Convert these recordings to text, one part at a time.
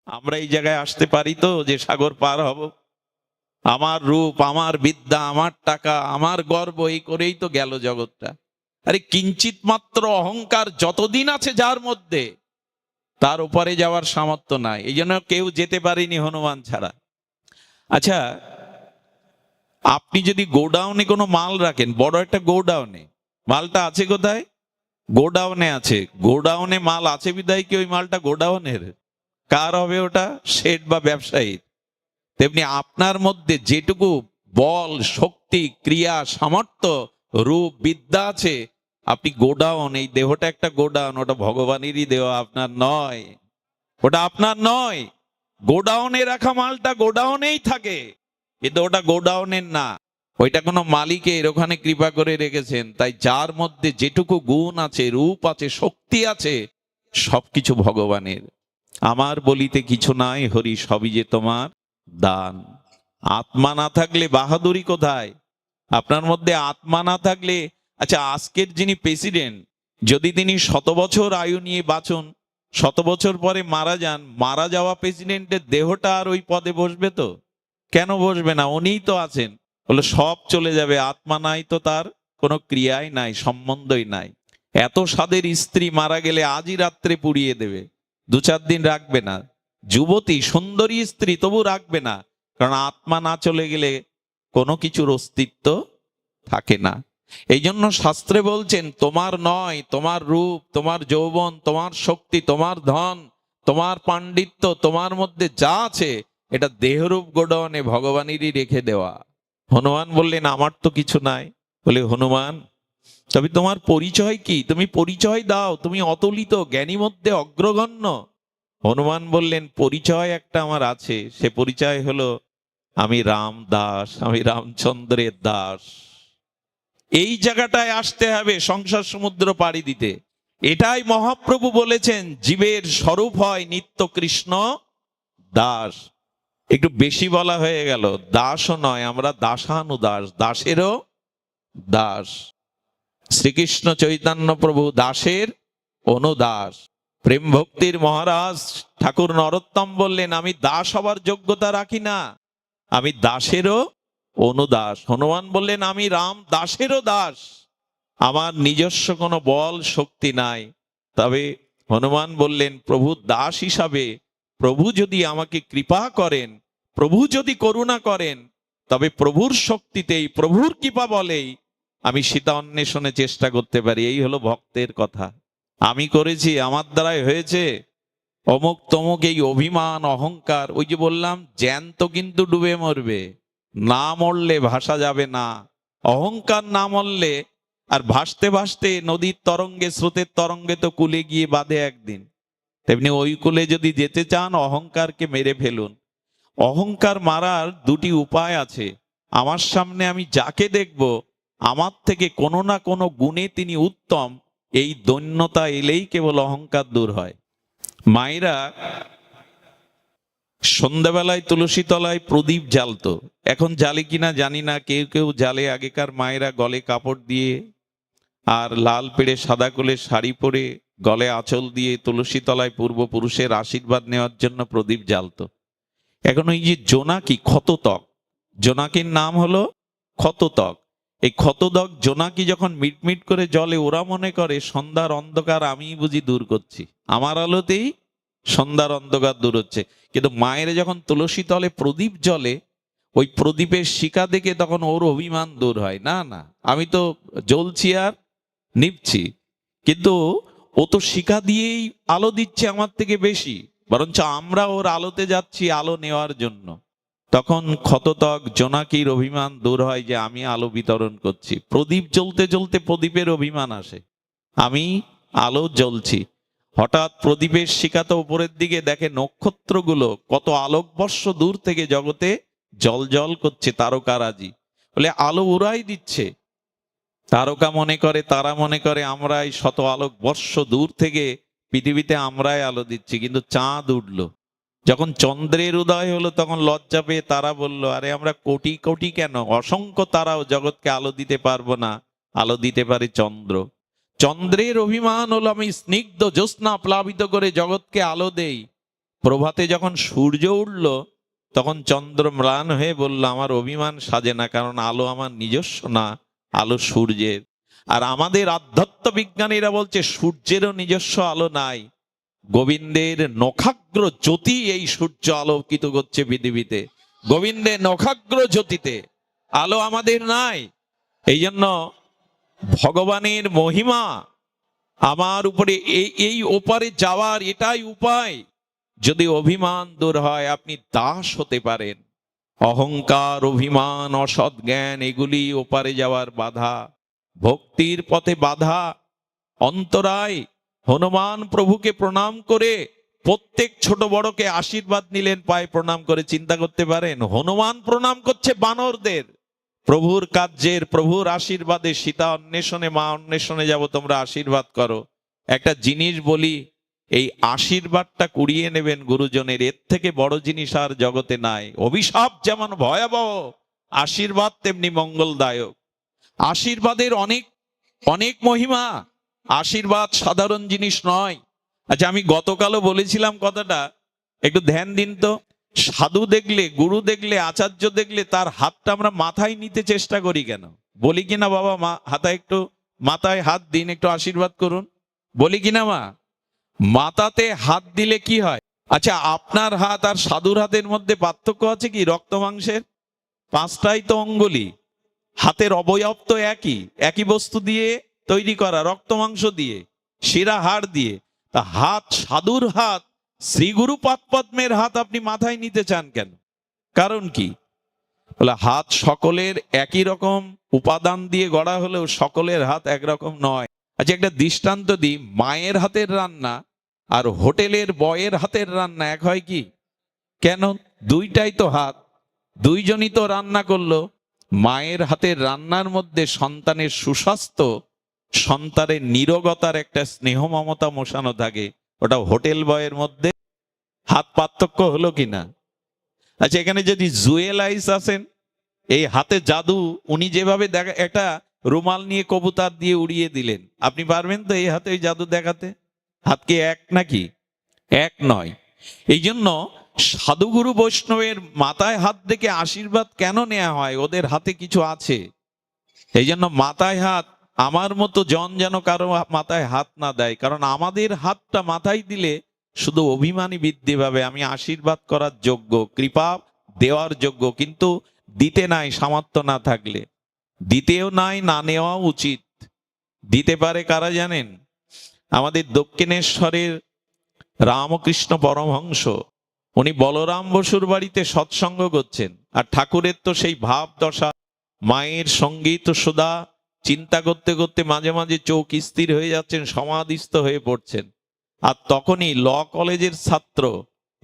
আমরা এই জায়গায় আসতে পারি তো যে সাগর পার হব? আমার রূপ, আমার বিদ্যা, আমার টাকা, আমার গর্ব, এই করেই তো গেল জগৎটা। আরে কিঞ্চিত মাত্র অহংকার যতদিন আছে যার মধ্যে, তার উপরে যাওয়ার সামর্থ্য নাই। এই জন্য কেউ যেতে পারেনি হনুমান ছাড়া। আচ্ছা, আপনি যদি গোডাউনে কোনো মাল রাখেন, বড় একটা গোডাউনে, মালটা আছে কোথায়? গোডাউনে আছে। গোডাউনে মাল আছে বিদায় কি ওই মালটা গোডাউনের? কার হবে ওটা? শেড বা ব্যবসায়ীর। তেমনি আপনার মধ্যে যেটুকু বল, শক্তি, ক্রিয়া, সামর্থ্য, রূপ, বিদ্যা আছে, আপনি গোডাউন, এই দেহটা একটা গোডাউন, ওটা ভগবানেরই দেহ, আপনার নয়। ওটা আপনার নয়। গোডাউনে রাখা মালটা গোডাউনেই থাকে, কিন্তু ওটা গোডাউনের না। ওইটা কোনো মালিকের ওখানে কৃপা করে রেখেছেন। তাই যার মধ্যে যেটুকু গুণ আছে, রূপ আছে, শক্তি আছে, সবকিছু ভগবানের। আমার বলিতে কিছু নাই হরি, সবই যে তোমার দান। আত্মা না থাকলে বাহাদুরি কোথায়? আপনার মধ্যে আত্মা না থাকলে, আচ্ছা আজকের যিনি প্রেসিডেন্ট, যদি তিনি 100 বছর আয়ু নিয়ে বাঁচুন, 100 বছর পরে মারা যান, মারা যাওয়া প্রেসিডেন্টের দেহটা আর ওই পদে বসবে তো? কেন বসবে না? উনিই তো আছেন। বলে সব চলে যাবে, আত্মা নাই তো তার কোনো ক্রিয়াই নাই, সম্বন্ধই নাই। এত স্বাদের স্ত্রী মারা গেলে আজই রাত্রে পুড়িয়ে দেবে, 2-4 দিন রাখবে না। যুবতী সুন্দরী স্ত্রী তবু রাখবে না, কারণ আত্মা না চলে গেলে কোনো কিছুর অস্তিত্ব থাকে না। এই জন্য শাস্ত্রে বলছেন, তোমার নয়, তোমার রূপ, তোমার যৌবন, তোমার শক্তি, তোমার ধন, তোমার পাণ্ডিত্য, তোমার মধ্যে যা আছে, এটা দেহরূপ গোডাউনে ভগবানেরই রেখে দেওয়া। হনুমান বললেন, আমার তো কিছু নাই। বলে, হনুমান তবে তোমার পরিচয় কি? তুমি পরিচয় দাও, তুমি অতুলিত, জ্ঞানী মধ্যে অগ্রগণ্য। হনুমান বললেন, পরিচয় একটা আমার আছে, সে পরিচয় হলো আমি রাম দাস, আমি রামচন্দ্রের দাস। এই জায়গাটায় আসতে হবে সংসার সমুদ্র পাড়ি দিতে। এটাই মহাপ্রভু বলেছেন, জীবের স্বরূপ হয় নিত্য কৃষ্ণ দাস। একটু বেশি বলা হয়ে গেল, দাসও নয়, আমরা দাসানুদাস, দাসেরও দাস। শ্রীকৃষ্ণ চৈতন্য প্রভু দাসের অনুদাস। প্রেম ভক্তির মহারাজ ঠাকুর নরোত্তম বললেন, আমি দাস হবার যোগ্যতা রাখি না, আমি দাসেরও অনুদাস। হনুমান বললেন, আমি রাম দাসেরও দাস, আমার নিজস্ব কোনো বল শক্তি নাই। তবে হনুমান বললেন, প্রভু দাস হিসাবে প্রভু যদি আমাকে কৃপা করেন, প্রভু যদি করুণা করেন, তবে প্রভুর শক্তিতেই, প্রভুর কৃপা বলেই আমি সীতা অন্বেষণে চেষ্টা করতে পারি। এই হলো ভক্তের কথা। আমি করেছি, আমার দ্বারাই হয়েছে, অমুক তমুক, এই অভিমান অহংকার, ওই যে বললাম জ্যান্ত কিন্তু ডুবে মরবে, না মরলে ভাসা যাবে না। অহংকার না মরলে, আর ভাসতে ভাসতে নদীর তরঙ্গে, স্রোতের তরঙ্গে তো কূলে গিয়ে বাঁধে একদিন। তেমনি ওই কূলে যদি যেতে চান, অহংকারকে মেরে ফেলুন। অহংকার মারার দুটি উপায় আছে। আমার সামনে আমি যাকে দেখব, আমার থেকে কোনো না কোনো গুণে তিনি উত্তম, এই দৈন্যতা এলেই কেবল অহংকার দূর হয়। মায়েরা সন্ধ্যাবেলায় তুলসী তলায় প্রদীপ জ্বালতো, এখন জ্বালে কিনা জানি না, কেউ কেউ জ্বালে। আগেকার মায়েরা গলে কাপড় দিয়ে আর লাল পেড়ে সাদা কোলে শাড়ি পরে গলে আঁচল দিয়ে তুলসী তলায় পূর্বপুরুষের আশীর্বাদ নেওয়ার জন্য প্রদীপ জ্বালতো। এখন ওই যে জোনাকি, ক্ষততক, জোনাকির নাম হলো ক্ষততক। এই ক্ষততক জোনাকি যখন মিটমিট করে জ্বলে, ওরা মনে করে সন্ধ্যার অন্ধকার আমি বুঝি দূর করছি, আমার আলোতেই সন্ধ্যার অন্ধকার দূর হচ্ছে। কিন্তু মায়ের যখন তুলসী তলে প্রদীপ জ্বলে, ওই প্রদীপের শিখা দেখে তখন ওর অভিমান দূর হয়, না না আমি তো জ্বলছি আর নিভছি, কিন্তু ও তো শিখা দিয়েই আলো দিচ্ছে আমার থেকে বেশি, বরঞ্চ আমরা ওর আলোতে যাচ্ছি আলো নেওয়ার জন্য। তখন ক্ষততক জোনাকির অভিমান দূর হয় যে আমি আলো বিতরণ করছি। প্রদীপ জ্বলতে জ্বলতে প্রদীপের অভিমান আসে, আমি আলো জ্বলছি। হঠাৎ প্রদীপের শিখাতে উপরের দিকে দেখে নক্ষত্রগুলো কত আলোকবর্ষ দূর থেকে জগতে জল জল করছে, তারকারাজি। বলে আলো উড়াই দিচ্ছে। তারকা মনে করে, তারা মনে করে আমরা এই শত আলোকবর্ষ দূর থেকে পৃথিবীতে আমরাই আলো দিচ্ছি। কিন্তু চাঁদ উঠলো, যখন চন্দ্রের উদয় হলো, তখন লজ্জা পেয়ে তারা বলল, আরে আমরা কোটি কোটি কেন, অসংখ্য তারাও জগৎকে আলো দিতে পারবো না, আলো দিতে পারে চন্দ্র। চন্দ্রের অভিমান হলো আমি স্নিগ্ধ জ্যোৎস্না প্লাবিত করে জগৎকে আলো দেই, প্রভাতে যখন সূর্য উঠল তখন চন্দ্র ম্লান হয়ে বলল, আমার অভিমান সাজে না, কারণ আলো আমার নিজস্ব না, আলো সূর্যের। আর আমাদের আধ্যাত্ম বিজ্ঞানীরা বলছে সূর্যেরও নিজস্ব আলো নাই, গোবিন্দের নখাগ্র জ্যোতি এই সূর্য আলোকিত করছে পৃথিবীতে। গোবিন্দের নখাগ্র জ্যোতিতে আলো আমাদের নাই। এই জন্য ভগবানের মহিমা আমার উপরে, এই ওপারে যাওয়ার এটাই উপায়। যদি অভিমান দূর হয় আপনি দাস হতে পারেন। অহংকার, অভিমান, অসৎ জ্ঞান এগুলি ওপারে যাওয়ার বাধা, ভক্তির পথে বাধা, অন্তরায়। হনুমান প্রভুকে প্রণাম করে প্রত্যেক ছোট বড়কে আশীর্বাদ নিলেন, পায়ে প্রণাম করে। চিন্তা করতে পারেন, হনুমান প্রণাম করছে বানরদের। প্রভুর কার্যের, প্রভুর আশীর্বাদে, সীতা অন্বেষণে, মা অন্বেষণে যাব, তোমরা আশীর্বাদ করো। একটা জিনিস বলি, এই আশীর্বাদটা কুড়িয়ে নেবেন গুরুজনের, এর থেকে বড় জিনিস আর জগতে নাই। অভিশাপ যেমন ভয়াবহ, আশীর্বাদ তেমনি মঙ্গলদায়ক। আশীর্বাদের অনেক অনেক মহিমা। আশীর্বাদ সাধারণ জিনিস নয়। আচ্ছা, আমি গতকালও বলেছিলাম কথাটা, একটু ধ্যান দিন তো। সাধু দেখলে, গুরু দেখলে, আচার্য দেখলে তার হাতটা আমরা মাথায় নিতে চেষ্টা করি কেন? বলি কিনা বাবা, মা হাতায় একটু, মাথায় হাত দিন, একটু আশীর্বাদ করুন, বলি কিনা মা? মাথাতে হাত দিলে কি হয়? আচ্ছা, আপনার হাত আর সাধুর হাতের মধ্যে পার্থক্য আছে কি? রক্ত মাংসের 5টাই তো অঙ্গুলি, হাতের অবয়ব তো একই, একই বস্তু দিয়ে তৈরি করা, রক্ত মাংস দিয়ে, শিরা হাড় দিয়ে। তা হাত, সাধুর হাত, শ্রীগুরু পাদপদ্মের হাত আপনি মাথায় নিতে চান কেন? কারণ কি? বলে হাত সকলের একই রকম উপাদান দিয়ে গড়া হলেও সকলের হাত একরকম নয়। আচ্ছা, একটা দৃষ্টান্ত দিই, মায়ের হাতের রান্না আর হোটেলের বয়ের হাতের রান্না এক হয় কি? কেন? দুইটাই তো হাত, দুইজনই তো রান্না করলো। মায়ের হাতের রান্নার মধ্যে সন্তানের সুস্বাস্থ্য, সন্তানের নিরোগতার একটা স্নেহ মমতা মোশানো থাকে, ওটা হোটেল বয়ের মধ্যে। হাত পার্থক্য হলো কিনা? আচ্ছা, এখানে যদি জুয়েল আইস আছেন, এই হাতে জাদু, উনি যেভাবে দেখা, একটা রুমাল নিয়ে কবুতর দিয়ে উড়িয়ে দিলেন, আপনি পারবেন তো এই হাতে ওই জাদু দেখাতে? হাত কি এক নাকি? এক নয়। এই জন্য সাধুগুরু বৈষ্ণবের মাথায় হাত দেখে আশীর্বাদ কেন নেওয়া হয়? ওদের হাতে কিছু আছে। এই জন্য মাথায় হাত, আমার মতো জন যেন কারো মাথায় হাত না দেয়, কারণ আমাদের হাতটা মাথায় দিলে শুধু অভিমানী বৃদ্ধি পাবে। আমি আশীর্বাদ করার যোগ্য, কৃপা দেওয়ার যোগ্য, কিন্তু দিতে নাই, সামর্থ্য না থাকলে। দিতেও নাই, না নেওয়া উচিত। দিতে পারে কারা জানেন? আমাদের দক্ষিণেশ্বরের রামকৃষ্ণ পরমহংস, উনি বলরাম বসুর বাড়িতে সৎসঙ্গ করছেন, আর ঠাকুরের তো সেই ভাব দশা, মায়ের সঙ্গীত সুধা চিন্তা করতে করতে মাঝে মাঝে চোখ স্থির হয়ে যাচ্ছেন, সমাধিস্থ হয়ে পড়ছেন। আর তখনই ল কলেজের ছাত্র,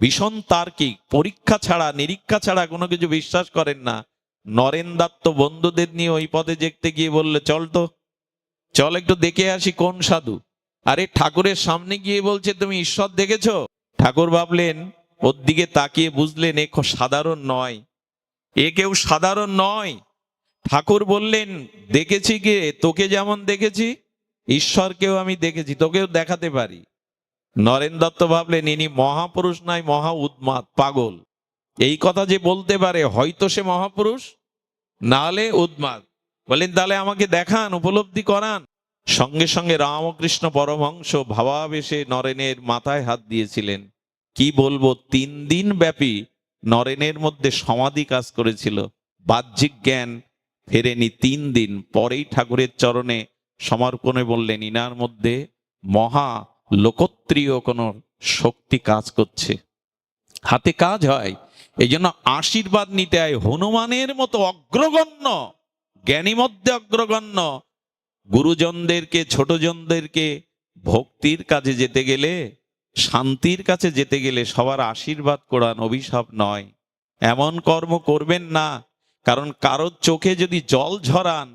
ভীষণ তার্কিক, পরীক্ষা ছাড়া নিরীক্ষা ছাড়া কোনো কিছু বিশ্বাস করেন না, নরেন দত্ত বন্ধুদের নিয়ে ওই পথে দেখতে গিয়ে বললে, চল তো, চল একটু দেখে আসি কোন সাধু। আরে ঠাকুরের সামনে গিয়ে বলছে, তুমি ঈশ্বর দেখেছো? ঠাকুর ভাবলেন, ওর দিকে তাকিয়ে বুঝলেন এ সাধারণ নয়, এ কেউ সাধারণ নয়। ঠাকুর বললেন, দেখেছি কে? তোকে যেমন দেখেছি, ঈশ্বরকেও আমি দেখেছি, তোকেও দেখাতে পারি। নরেন দত্ত ভাবলেন, ইনি মহাপুরুষ নয়, মহা উন্মাদ, পাগল। এই কথা যে বলতে পারে, হয়তো সে মহাপুরুষ, নাহলে উন্মাদ। বলেন, তাহলে আমাকে দেখান, উপলব্ধি করান। সঙ্গে সঙ্গে রামকৃষ্ণ পরমহংস ভাবাবেশে নরেনের মাথায় হাত দিয়েছিলেন। কি বলবো, 3 দিন ব্যাপী নরেনের মধ্যে সমাধি কাজ করেছিল, বাহ্যিক জ্ঞান ফেরেনি। 3 দিন পরেই ঠাকুরের চরণে সমর্পণে বললেন, ইনার মধ্যে মহা লোকত্রীয় কোন শক্তি কাজ করছে, হাতে কাজ হয়। এই জন্য আশীর্বাদ নিতে হয়। হনুমানের মতো অগ্রগণ্য জ্ঞানী মধ্যে অগ্রগণ্য গুরুজনদেরকে, ছোটজনদেরকে ভক্তির কাজে যেতে গেলে, শান্তির কাছে যেতে গেলে সবার আশীর্বাদ করান, অভিশাপ নয়। এমন কর্ম করবেন না, কারণ কারোর চোখে যদি জল ঝরান,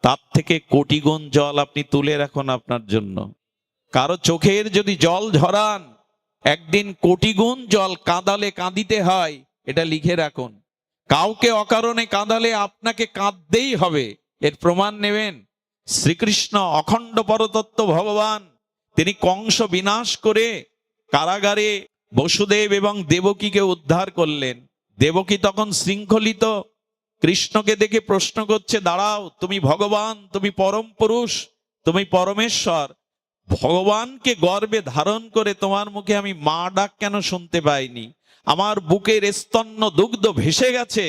তার থেকে কোটি গুণ জল আপনি তুলে রাখুন আপনার জন্য। কারো চোখের যদি জল ঝরান, একদিন কোটি গুণ জল কাঁদালে কাঁদিতে হয়, এটা লিখে রাখুন। কাউকে অকারণে কাঁদালে আপনাকে কাঁদতেই হবে, এর প্রমাণ নেবেন। শ্রীকৃষ্ণ অখণ্ড পরতত্ত্ব ভগবান, তিনি কংস বিনাশ করে কারাগারে বসুদেব এবং দেবকীকে উদ্ধার করলেন। দেবকী তখন শৃঙ্খলিত কৃষ্ণকে দেখে প্রশ্ন করছে, দাঁড়াও, তুমি ভগবান, তুমি পরম পুরুষ, তুমি পরমেশ্বর, ভগবানকে গর্ভে ধারণ করে তোমার মুখে আমি মা ডাক কেন শুনতে পাইনি? আমার বুকের স্তন্য দুগ্ধ ভেসে গেছে,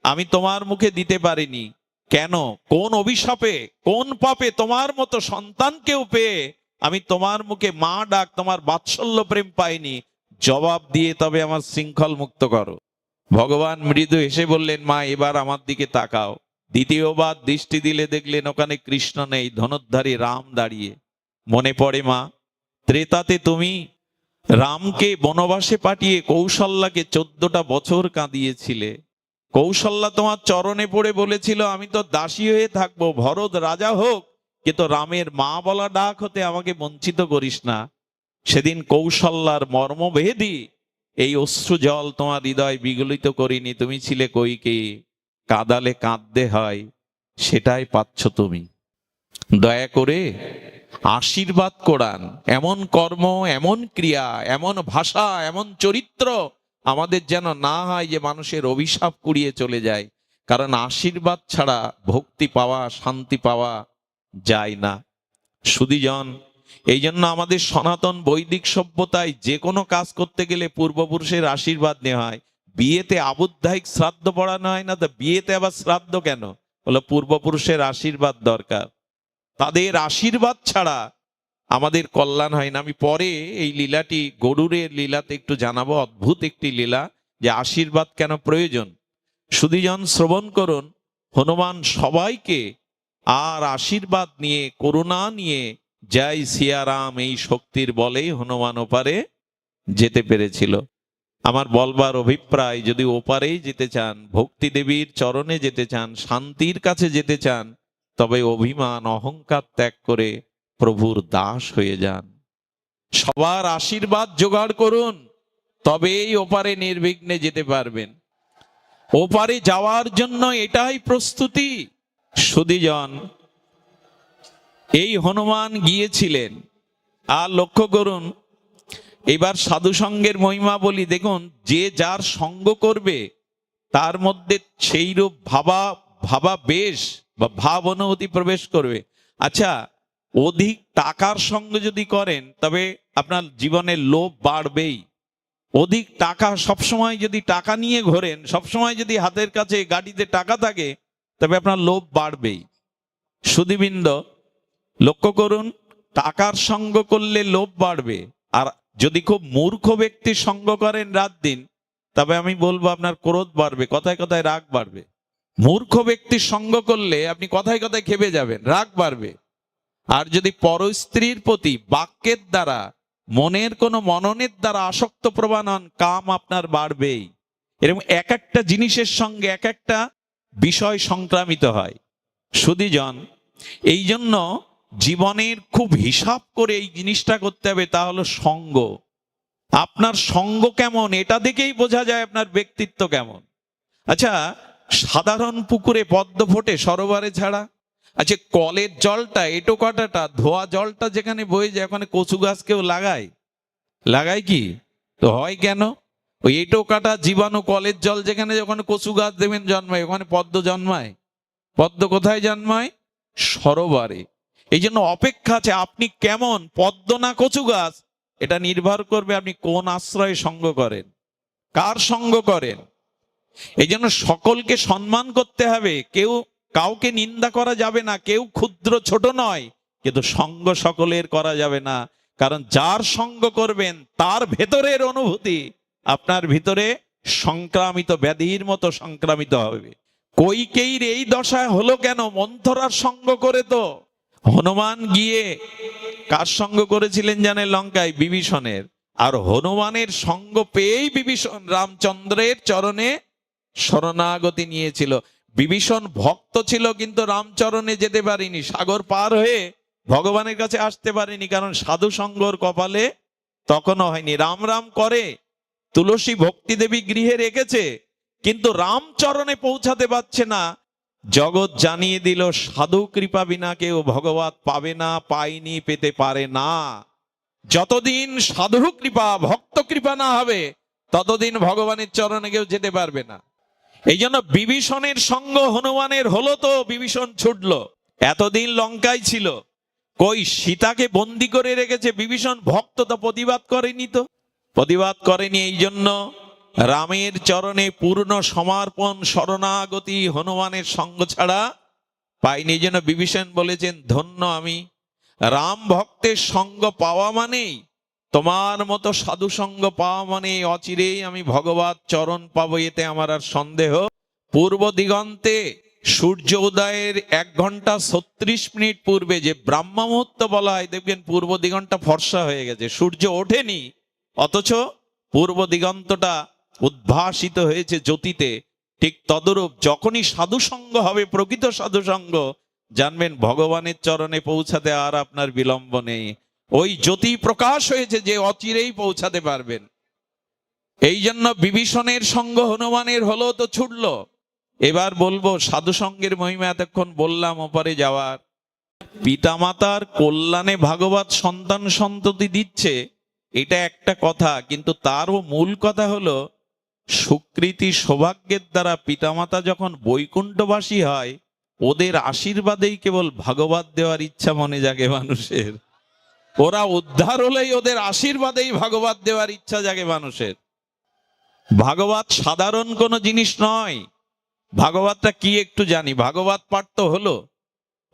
আমি তোমার মুখে দিতে পারিনি কেন? কোন অভিশাপে, কোন পাপে তোমার মতো সন্তানকেও পেয়ে আমি তোমার মুখে মা ডাক, তোমার বাৎসল্য প্রেম পাইনি? জবাব দিয়ে তবে আমার শৃঙ্খল মুক্ত করো। ভগবান মৃদু হেসে বললেন, মা এবার আমার দিকে তাকাও। দ্বিতীয়বার দৃষ্টি দিলে দেখলেন ওখানে কৃষ্ণ নেই, ধনুর্ধারী রাম দাঁড়িয়ে। মনে পড়ে মা, ত্রেতাতে তুমি রামকে বনবাসে পাঠিয়ে কৌশল্যাকে 14টা বছর কাঁদিয়েছিলে। কৌশল্যা তোমার চরণে পড়ে বলেছিল, আমি তো দাসী হয়ে থাকবো, ভরত রাজা হোক, কিন্তু রামের মা বলা ডাক হতে আমাকে বঞ্চিত করিস না। সেদিন কৌশল্যার মর্মভেদী এই অশ্রু জল তোমার হৃদয় বিগলিত করিনি, তুমি ছিলে কইকেয়ী, কাঁদালে কাঁদতে হয়, সেটাই পাচ্ছ তুমি। দয়া করে আশীর্বাদ করান, এমন কর্ম, এমন ক্রিয়া, এমন ভাষা, এমন চরিত্র আমাদের যেন না হয় যে মানুষের অভিশাপ কুড়িয়ে চলে যায়। কারণ আশীর্বাদ ছাড়া ভক্তি পাওয়া, শান্তি পাওয়া যায় না। সুধীজন, এই জন্য আমাদের সনাতন বৈদিক সভ্যতায় যে কোনো কাজ করতে গেলে পূর্বপুরুষের আশীর্বাদ নেওয়া হয়। বিয়েতে আবুদ্ধায়িক শ্রাদ্ধ পড়ানো হয় না, তো বিয়েতে আবার শ্রাদ্ধ কেন? বলে পূর্বপুরুষের আশীর্বাদ দরকার, তাদের আশীর্বাদ ছাড়া আমাদের কল্যাণ হয় না। আমি পরে এই লীলাটি, গরুরের লীলাতে একটু জানাবো, অদ্ভুত একটি লীলা, যে আশীর্বাদ কেন প্রয়োজন। সুধীজন শ্রবণ করুন, হনুমান সবাইকে আর আশীর্বাদ নিয়ে, করুণা নিয়ে, জয় সিয়ারাম এই শক্তির বলেই হনুমান ওপারে যেতে পেরেছিল। আমার বলবার অভিপ্রায়, যদি ওপারেই যেতে চান, ভক্তি দেবীর চরণে যেতে চান, শান্তির কাছে যেতে চান, তবে অভিমান অহংকার ত্যাগ করে প্রভুর দাস হয়ে যান। সবার আশীর্বাদ জোগাড় করুন, তবেই ওপারে নির্বিঘ্নে যেতে পারবেন। ওপারে যাওয়ার জন্য এটাই প্রস্তুতি। সুধীজন, এই হনুমান গিয়েছিলেন। আর লক্ষ্য করুন, এবার সাধু সঙ্গের মহিমা বলি। দেখুন, যে যার সঙ্গ করবে তার মধ্যে সেইরূপ ভাবাবেশ বা ভাব অনুভূতি প্রবেশ করবে। আচ্ছা, অধিক টাকার সঙ্গ যদি করেন তবে আপনার জীবনে লোভ বাড়বেই। অধিক টাকা, সবসময় যদি টাকা নিয়ে ঘোরেন, সবসময় যদি হাতের কাছে গাড়িতে টাকা থাকে, তবে আপনার লোভ বাড়বেই। সুধীবৃন্দ, লক্ষ্য করুন, টাকার সঙ্গ করলে লোভ বাড়বে। আর যদি খুব মূর্খ ব্যক্তির সঙ্গ করেন রাত দিন, তবে আমি বলবো আপনার ক্রোধ বাড়বে, কথায় কথায় রাগ বাড়বে। মূর্খ ব্যক্তির সঙ্গ করলে আপনি কথায় কথায় খেপে যাবেন, রাগ বাড়বে। আর যদি পরস্ত্রীর প্রতি বাক্যের দ্বারা, মনের কোনো মননের দ্বারা আসক্ত প্রবণ হন, কাম আপনার বাড়বেই। এরকম এক একটা জিনিসের সঙ্গে এক একটা বিষয় সংক্রামিত হয়। সুধীজন, এই জন্য জীবনের খুব হিসাব করে এই জিনিসটা করতে হবে। তা হলো সঙ্গ। আপনার সঙ্গ কেমন, এটা দেখেই বোঝা যায় আপনার ব্যক্তিত্ব কেমন। আচ্ছা, সাধারণ পুকুরে পদ্ম ফোটে সরোবরে ছাড়া? আচ্ছা, কলের জলটা, এটো কাটাটা ধোয়া জলটা যেখানে বয়ে যায়, ওখানে কচু গাছ কেউ লাগায় কি? তো হয় কেন? ওই এটো কাটা জীবাণু কলের জল যেখানে, ওখানে কচু গাছ দেবেন জন্মায়, ওখানে পদ্ম জন্মায়? পদ্ম কোথায় জন্মায়? সরোবরে। এই জন্য অপেক্ষা আছে, আপনি কেমন, পদ্ম না কচু গাছ, এটা নির্ভর করবে আপনি কোন আশ্রয়ে সঙ্গ করেন, কার সঙ্গ করেন। এই জন্য সকলকে সম্মান করতে হবে, কাউকে নিন্দা করা যাবে না, কেউ ক্ষুদ্র ছোট নয়, কিন্তু সঙ্গ সকলের করা যাবে না। কারণ যার সঙ্গ করবেন তার ভেতরের অনুভূতি আপনার ভিতরে সংক্রামিত, ব্যাধির মতো সংক্রামিত হবে। কইকেয়ীর এই দশা হলো কেন? মন্থরার সঙ্গ করে। তো হনুমান গিয়ে কার সঙ্গ করেছিলেন জানেন? লঙ্কায় বিভীষণের। আর হনুমানের সঙ্গ পেয়েই বিভীষণ রামচন্দ্রের চরণে শরণাগতি নিয়েছিল। বিভীষণ ভক্ত ছিল, কিন্তু রামচরণে যেতে পারেনি, সাগর পার হয়ে ভগবানের কাছে আসতে পারেনি, কারণ সাধু সঙ্গর কপালে তখনও হয়নি। রাম রাম করে, তুলসী ভক্তি দেবী গৃহে রেখেছে, কিন্তু রামচরণে পৌঁছাতে পারছে না। জগৎ জানিয়ে দিল, সাধু কৃপা বিনা কেউ ভগবত পাবে না, পায়নি, পেতে পারে না। যতদিন সাধু কৃপা ভক্ত কৃপা না হবে ততদিন ভগবানের চরণে কেউ যেতে পারবে না। এই জন্য বিভীষণের সঙ্গ হনুমানের হলো তো বিভীষণ ছুটলো। এতদিন লঙ্কায় ছিল, কই সীতাকে বন্দি করে রেখেছে বিভীষণ, ভক্ত তো প্রতিবাদ করেনি, তো প্রতিবাদ করেনি। এই জন্য রামের চরণে পূর্ণ সমর্পণ শরণাগতি হনুমানের সঙ্গ ছাড়া পাইনি। এই জন্য বিভীষণ বলেছেন, ধন্য আমি, রাম ভক্তের সঙ্গ পাওয়া মানেই, তোমার মতো সাধু সঙ্গ পাওয়া মানে অচিরেই আমি ভগবত চরণ পাবো, এতে আমার আর সন্দেহ। পূর্ব দিগন্তে সূর্য উদয়ের 1 ঘন্টা 36 মিনিট পূর্বে যে ব্রাহ্ম মুহূর্ত বলা হয়, দেখবেন পূর্ব দিগন্তটা ফর্সা হয়ে গেছে, সূর্য ওঠেনি, অথচ পূর্ব দিগন্তটা উদ্ভাসিত হয়েছে জ্যোতিতে। ঠিক তদরূপ যখনই সাধু সঙ্গ হবে, প্রকৃত সাধু সঙ্গ, জানবেন ভগবানের চরণে পৌঁছাতে আর আপনার বিলম্ব নেই। ওই জ্যোতি প্রকাশ হয়েছে যে অচিরেই পৌঁছাতে পারবেন। এই জন্য বিভীষণের সঙ্গ হনুমানের হলো তো ছুটলো। এবার বলবো সাধু সঙ্গের মহিমা, এতক্ষণ বললাম ওপারে যাওয়ার। পিতামাতার কল্যাণে ভাগবত সন্তান সন্ততি দিচ্ছে, এটা একটা কথা, কিন্তু তারও মূল কথা হলো সুকৃতি সৌভাগ্যের দ্বারা পিতামাতা যখন বৈকুণ্ঠবাসী হয়, ওদের আশীর্বাদেই কেবল ভাগবত দেওয়ার ইচ্ছা মনে জাগে মানুষের। ওরা উদ্ধার হলেই ওদের আশীর্বাদেই ভাগবত দেওয়ার ইচ্ছা জাগে মানুষের। ভাগবত সাধারণ কোনো জিনিস নয়। ভাগবতটা কি একটু জানি, ভাগবত পাঠ তো হলো,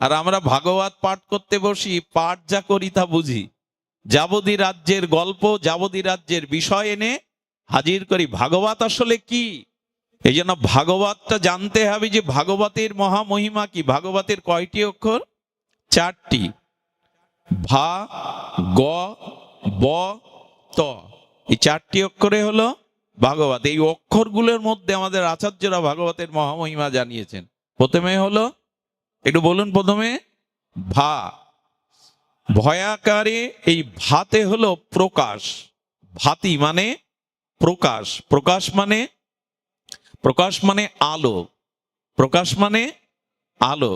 আর আমরা ভাগবত পাঠ করতে বসি, পাঠ যা করি তা বুঝি, যাবতী রাজ্যের গল্প, যাবতী রাজ্যের বিষয় এনে হাজির করি। ভাগবত আসলে কি? এই জন্য ভাগবতটা জানতে হবে যে ভাগবতের মহামহিমা কি। ভাগবতের কয়টি অক্ষর? 4টি, ভা গ ব ত, এই 4টি অক্ষরে হলো ভাগবত। এই অক্ষরগুলোর মধ্যে আমাদের আচার্যরা ভাগবতের মহামহিমা জানিয়েছেন। প্রথমে হলো, একটু বলুন, প্রথমে ভা, ভয়াকারে এই ভাতে হলো প্রকাশ, ভাতি মানে প্রকাশ, প্রকাশ মানে, প্রকাশ মানে আলো, প্রকাশ মানে আলো।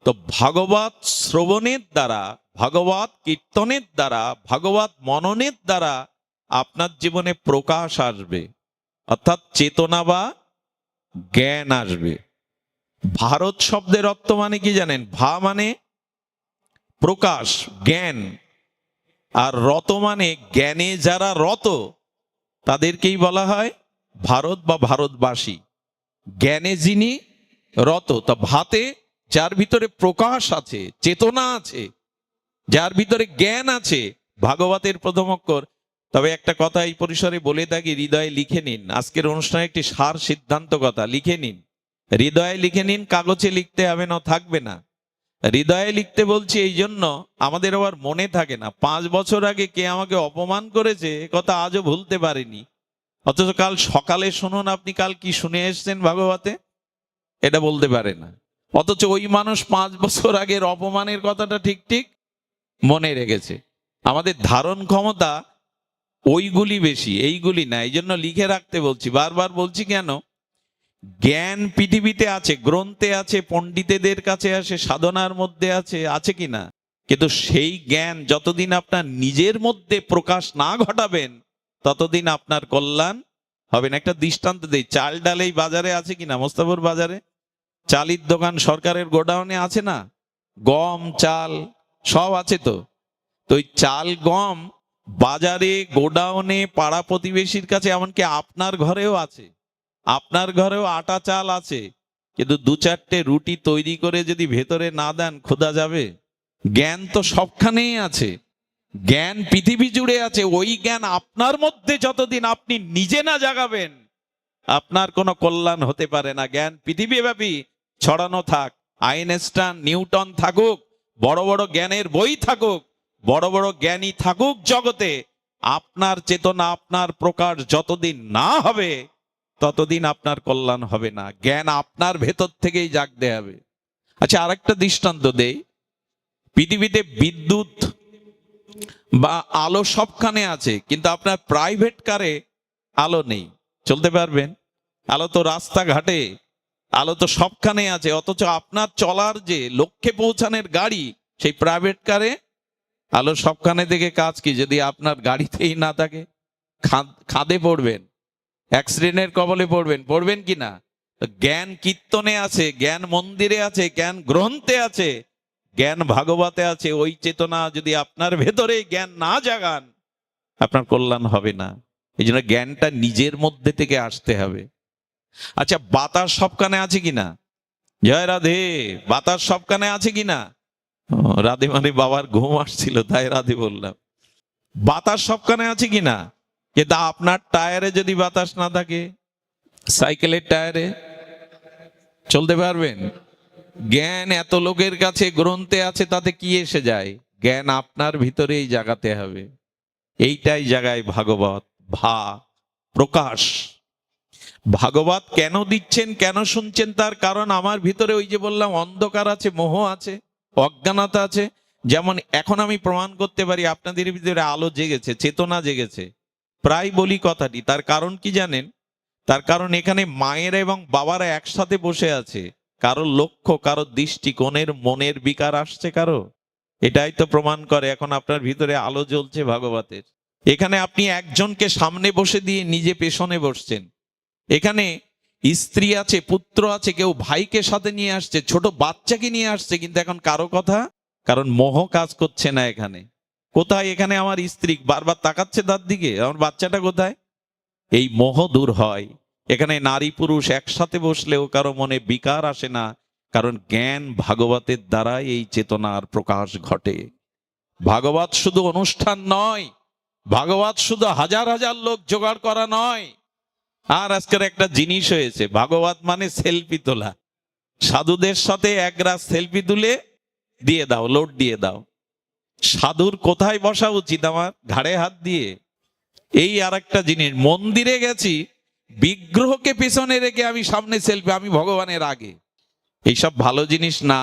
তো ভাগবত শ্রবণের দ্বারা, ভাগবত কীর্তনের দ্বারা, ভাগবত মননের দ্বারা আপনার জীবনে প্রকাশ আসবে, অর্থাৎ চেতনা বা জ্ঞান আসবে। ভারত শব্দের অর্থ মানে কি জানেন? ভা মানে প্রকাশ, জ্ঞান, আর রত মানে জ্ঞানে যারা রত তাদেরকেই বলা হয় ভারত বা ভারতবাসী। জ্ঞানে যিনি রত, তা ভাতে যার ভিতরে প্রকাশ আছে, চেতনা আছে, যার ভিতরে জ্ঞান আছে, ভাগবতের প্রথম অক্ষর। তবে একটা কথা এই পরিসরে বলে থাকি, হৃদয়ে লিখে নিন, আজকের অনুষ্ঠানে একটি সার সিদ্ধান্ত কথা লিখে নিন, হৃদয়ে লিখে নিন, কাগজে লিখতে হবে না, থাকবে না। হৃদয়ে লিখতে বলছি এই জন্য, আমাদের আবার মনে থাকে না 5 বছর আগে কে আমাকে অপমান করেছে, কথা আজও ভুলতে পারিনি। অথচ কাল সকালে শুনুন আপনি কাল কি শুনে এসছেন ভাগবতে, এটা বলতে পারে না। অথচ ওই মানুষ 5 বছর আগের অপমানের কথাটা ঠিক ঠিক মনে রেখেছে। আমাদের ধারণ ক্ষমতা ওইগুলি বেশি, এইগুলি না। এই জন্য লিখে রাখতে বলছি, বারবার বলছি কেন? জ্ঞান পৃথিবীতে আছে, গ্রন্থে আছে, পণ্ডিতেদের কাছে আছে, সাধনার মধ্যে আছে, আছে কিনা? কিন্তু সেই জ্ঞান যতদিন আপনার নিজের মধ্যে প্রকাশ না ঘটাবেন ততদিন আপনার কল্যাণ হবে না। একটা দৃষ্টান্ত দেই, চাল ডাল এই বাজারে আছে কিনা? মোস্তাফর বাজারে চালের দোকান, সরকারের গোডাউনে আছে না? গম চাল সব আছে তো। তো ওই চাল গম বাজারে, গোডাউনে, পাড়া প্রতিবেশীর কাছে, এমনকি আপনার ঘরেও আছে, আপনার ঘরেও আটা চাল আছে, কিন্তু 2-4টে রুটি তৈরি করে যদি ভেতরে না দেন ক্ষুধা যাবে? জ্ঞান তো সবখানেই আছে, জ্ঞান পৃথিবী জুড়ে আছে। ওই জ্ঞান আপনার মধ্যে যতদিন আপনি নিজে না জাগাবেন আপনার কোনো কল্যাণ হতে পারে না। জ্ঞান পৃথিবীব্যাপী ছড়ানো থাক, আইনস্টাইন, নিউটন থাকুক, বড় বড় জ্ঞানের বই থাকুক, বড় বড় জ্ঞানী থাকুক জগতে, আপনার চেতনা, আপনার প্রকাশ যতদিন না হবে ততদিন আপনার কল্যাণ হবে না। জ্ঞান আপনার ভেতর থেকেই জাগতে হবে। আচ্ছা, আরেকটা দৃষ্টান্ত দেই। পৃথিবীতে বিদ্যুৎ বা আলো সবখানে আছে, কিন্তু আপনার প্রাইভেট কারে আলো নেই, চলতে পারবেন? আলো তো রাস্তাঘাটে, আলো তো সবখানে আছে, অথচ আপনার চলার যে লক্ষ্যে পৌঁছানোর গাড়ি, সেই প্রাইভেট কারে আলো সবখানে থেকে কাজ কি? যদি আপনার গাড়িতেই না থাকে, খাদে পড়বেন, অ্যাক্সিডেন্টের কবলে পড়বেন, পড়বেন কি না? জ্ঞান কীর্তনে আছে, জ্ঞান মন্দিরে আছে, জ্ঞান গ্রন্থে আছে, জ্ঞান ভাগবতে আছে। ওই চেতনা যদি আপনার ভেতরে জ্ঞান না জাগান, আপনার কল্যাণ হবে না। এই জন্য জ্ঞানটা নিজের মধ্যে থেকে আসতে হবে। আচ্ছা, বাতাস সবখানে আছে কিনা? জয় রাধে। বাতাস সবখানে আছে কিনা? রাধে মানে বাবার ঘুম আসছিল তাই রাধে বললাম। বাতাস সবখানে আছে কিনা? কিন্তু আপনার টায়ারে যদি বাতাস না থাকে, সাইকেলের টায়ারে চলতে পারবেন? জ্ঞান এত লোকের কাছে গ্রন্থে আছে, তাতে কি এসে যায়? জ্ঞান আপনার ভিতরেই জাগাতে হবে। এইটাই জাগায় ভাগবত প্রকাশ। ভাগবত কেন দিচ্ছেন, কেন শুনছেন? তার কারণ আমার ভিতরে ওই যে বললাম অন্ধকার আছে, মোহ আছে, অজ্ঞানতা আছে। যেমন এখন আমি প্রমাণ করতে পারি আপনাদের ভিতরে আলো জেগেছে, চেতনা জেগেছে। প্রায় বলি কথাটি, তার কারণ কি জানেন? তার কারণ এখানে মায়েরা এবং বাবারা একসাথে বসে আছে। কারো লক্ষ্য, কারো দৃষ্টিকোণের মনের বিকার আসছে কারো। এটাই তো প্রমাণ করে এখন আপনার ভিতরে আলো জ্বলছে ভাগবতের। এখানে আপনি একজনকে সামনে বসে দিয়ে নিজে পেছনে বসছেন। এখানে স্ত্রী আছে, পুত্র আছে, কেউ ভাইকে সাথে নিয়ে আসছে, ছোট বাচ্চাকে নিয়ে আসছে, কিন্তু এখন কারো কথা, কারণ মোহ কাজ করছে না এখানে। কোথায়? এখানে আমার স্ত্রী বারবার তাকাচ্ছে তার দিকে, আমার বাচ্চাটা কোথায়? এই মোহ দূর হয়। এখানে নারী পুরুষ একসাথে বসলেও কারো মনে বিকার আসে না, কারণ জ্ঞান ভাগবতের দ্বারাই এই চেতনার প্রকাশ ঘটে। ভাগবত শুধু অনুষ্ঠান নয়, ভাগবত শুধু হাজার হাজার লোক জোগাড় করা নয়। আর আজকের একটা জিনিস হয়েছে, ভাগবত মানে সেলফি তোলা। সাধুদের সাথে একরাশ সেলফি তুলে দিয়ে দাও, লোড দিয়ে দাও। সাধুর কোথায় বসা উচিত? আমার ঘাড়ে হাত দিয়ে। এই আর একটা জিনিস, মন্দিরে গেছি, বিগ্রহকে পেছনে রেখে আমি সামনে সেলফি, আমি ভগবানের আগে। এইসব ভালো জিনিস না।